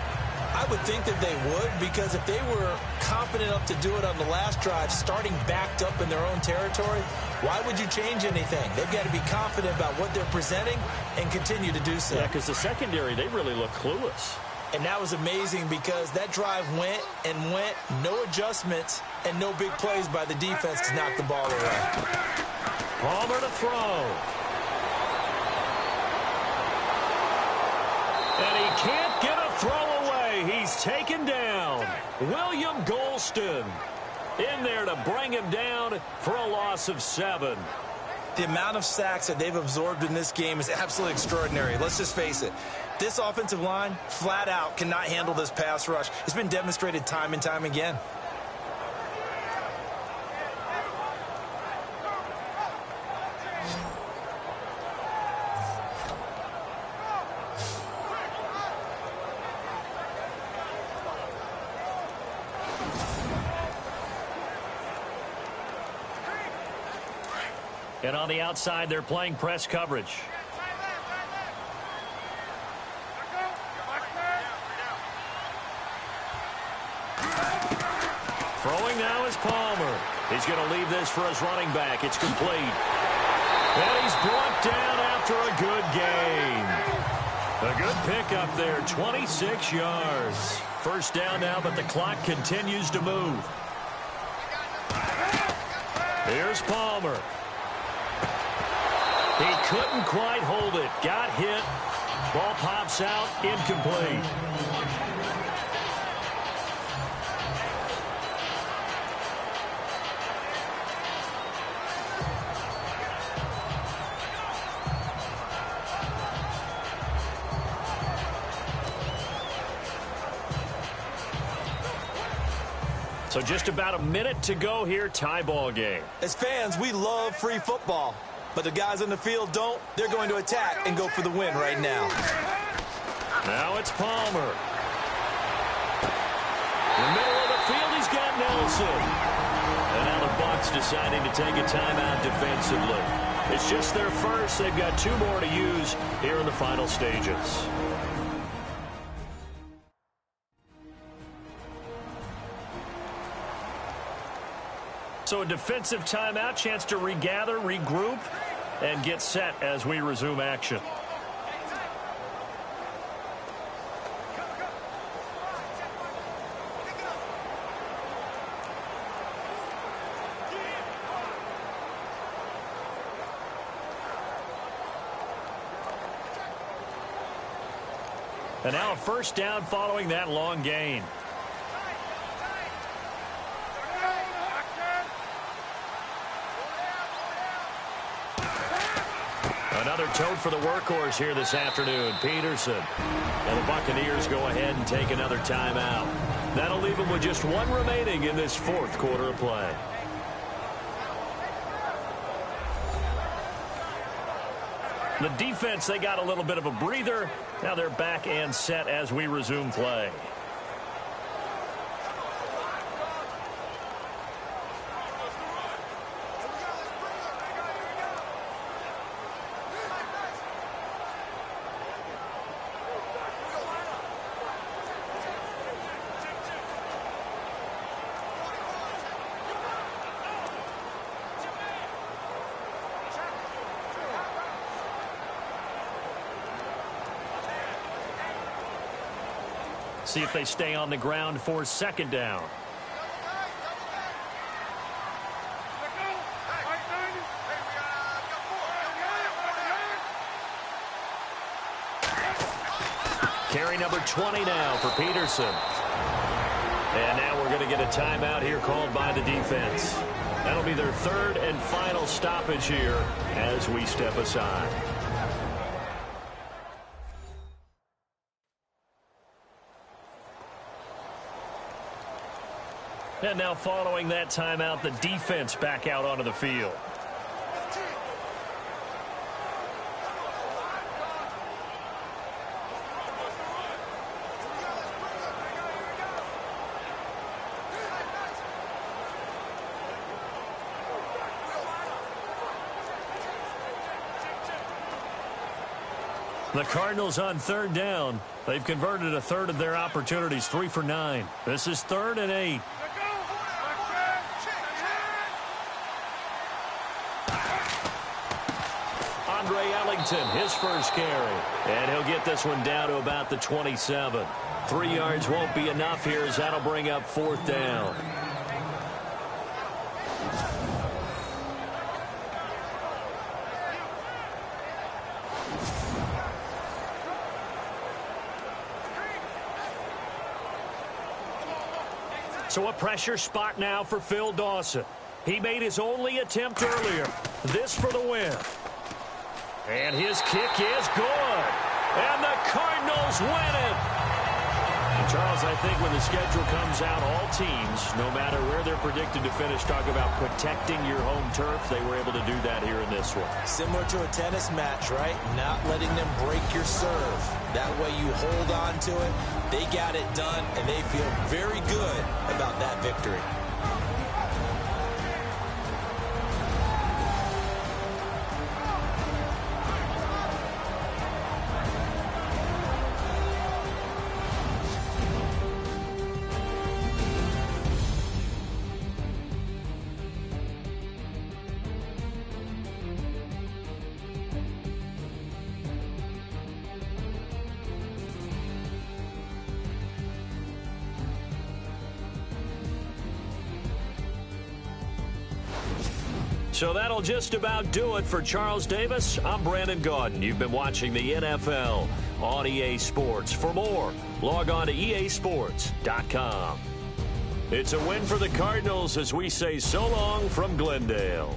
I would think that they would, because if they were confident enough to do it on the last drive, starting backed up in their own territory, why would you change anything? They've got to be confident about what they're presenting and continue to do so. Yeah, because the secondary, they really look clueless. And that was amazing because that drive went and went, no adjustments, and no big plays by the defense to knock the ball away. Palmer to throw. he can't get a throw away. He's taken down. William Golston in there to bring him down for a loss of 7. The amount of sacks that they've absorbed in this game is absolutely extraordinary. Let's just face it. This offensive line, flat out, cannot handle this pass rush. It's been demonstrated time and time again. And on the outside, they're playing press coverage. Throwing now is Palmer. He's going to leave this for his running back. It's complete. And he's brought down after a good gain. A good pickup there, 26 yards. First down now, but the clock continues to move. Here's Palmer. He couldn't quite hold it. Got hit. Ball pops out. Incomplete. So just about a minute to go here. Tie ball game. As fans, we love free football. But the guys on the field don't. They're going to attack and go for the win right now. Now it's Palmer. In the middle of the field, he's got Nelson. And now the Bucs deciding to take a timeout defensively. It's just their first. They've got 2 more to use here in the final stages. So a defensive timeout, chance to regather, regroup, and get set as we resume action. And now a first down following that long gain. Another tote for the workhorse here this afternoon, Peterson. And the Buccaneers go ahead and take another timeout. That'll leave them with just 1 remaining in this 4th quarter of play. The defense, they got a little bit of a breather. Now they're back and set as we resume play. See if they stay on the ground for 2nd down. Carry number 20 now for Peterson. And now we're going to get a timeout here called by the defense. That'll be their 3rd and final stoppage here as we step aside. And now following that timeout, the defense back out onto the field. The Cardinals on 3rd down. They've converted a 1/3 of their opportunities, 3 for 9. This is 3rd and 8. His first carry, and he'll get this one down to about the 27. 3 yards won't be enough here as that'll bring up 4th down. So a pressure spot now for Phil Dawson. He made his only attempt earlier. This for the win. And his kick is good. And the Cardinals win it. And Charles, I think when the schedule comes out, all teams, no matter where they're predicted to finish, talk about protecting your home turf. They were able to do that here in this one. Similar to a tennis match, right? Not letting them break your serve. That way you hold on to it. They got it done, and they feel very good about that victory. So that'll just about do it for Charles Davis. I'm Brandon Gaudin. You've been watching the NFL on EA Sports. For more, log on to easports.com. It's a win for the Cardinals as we say so long from Glendale.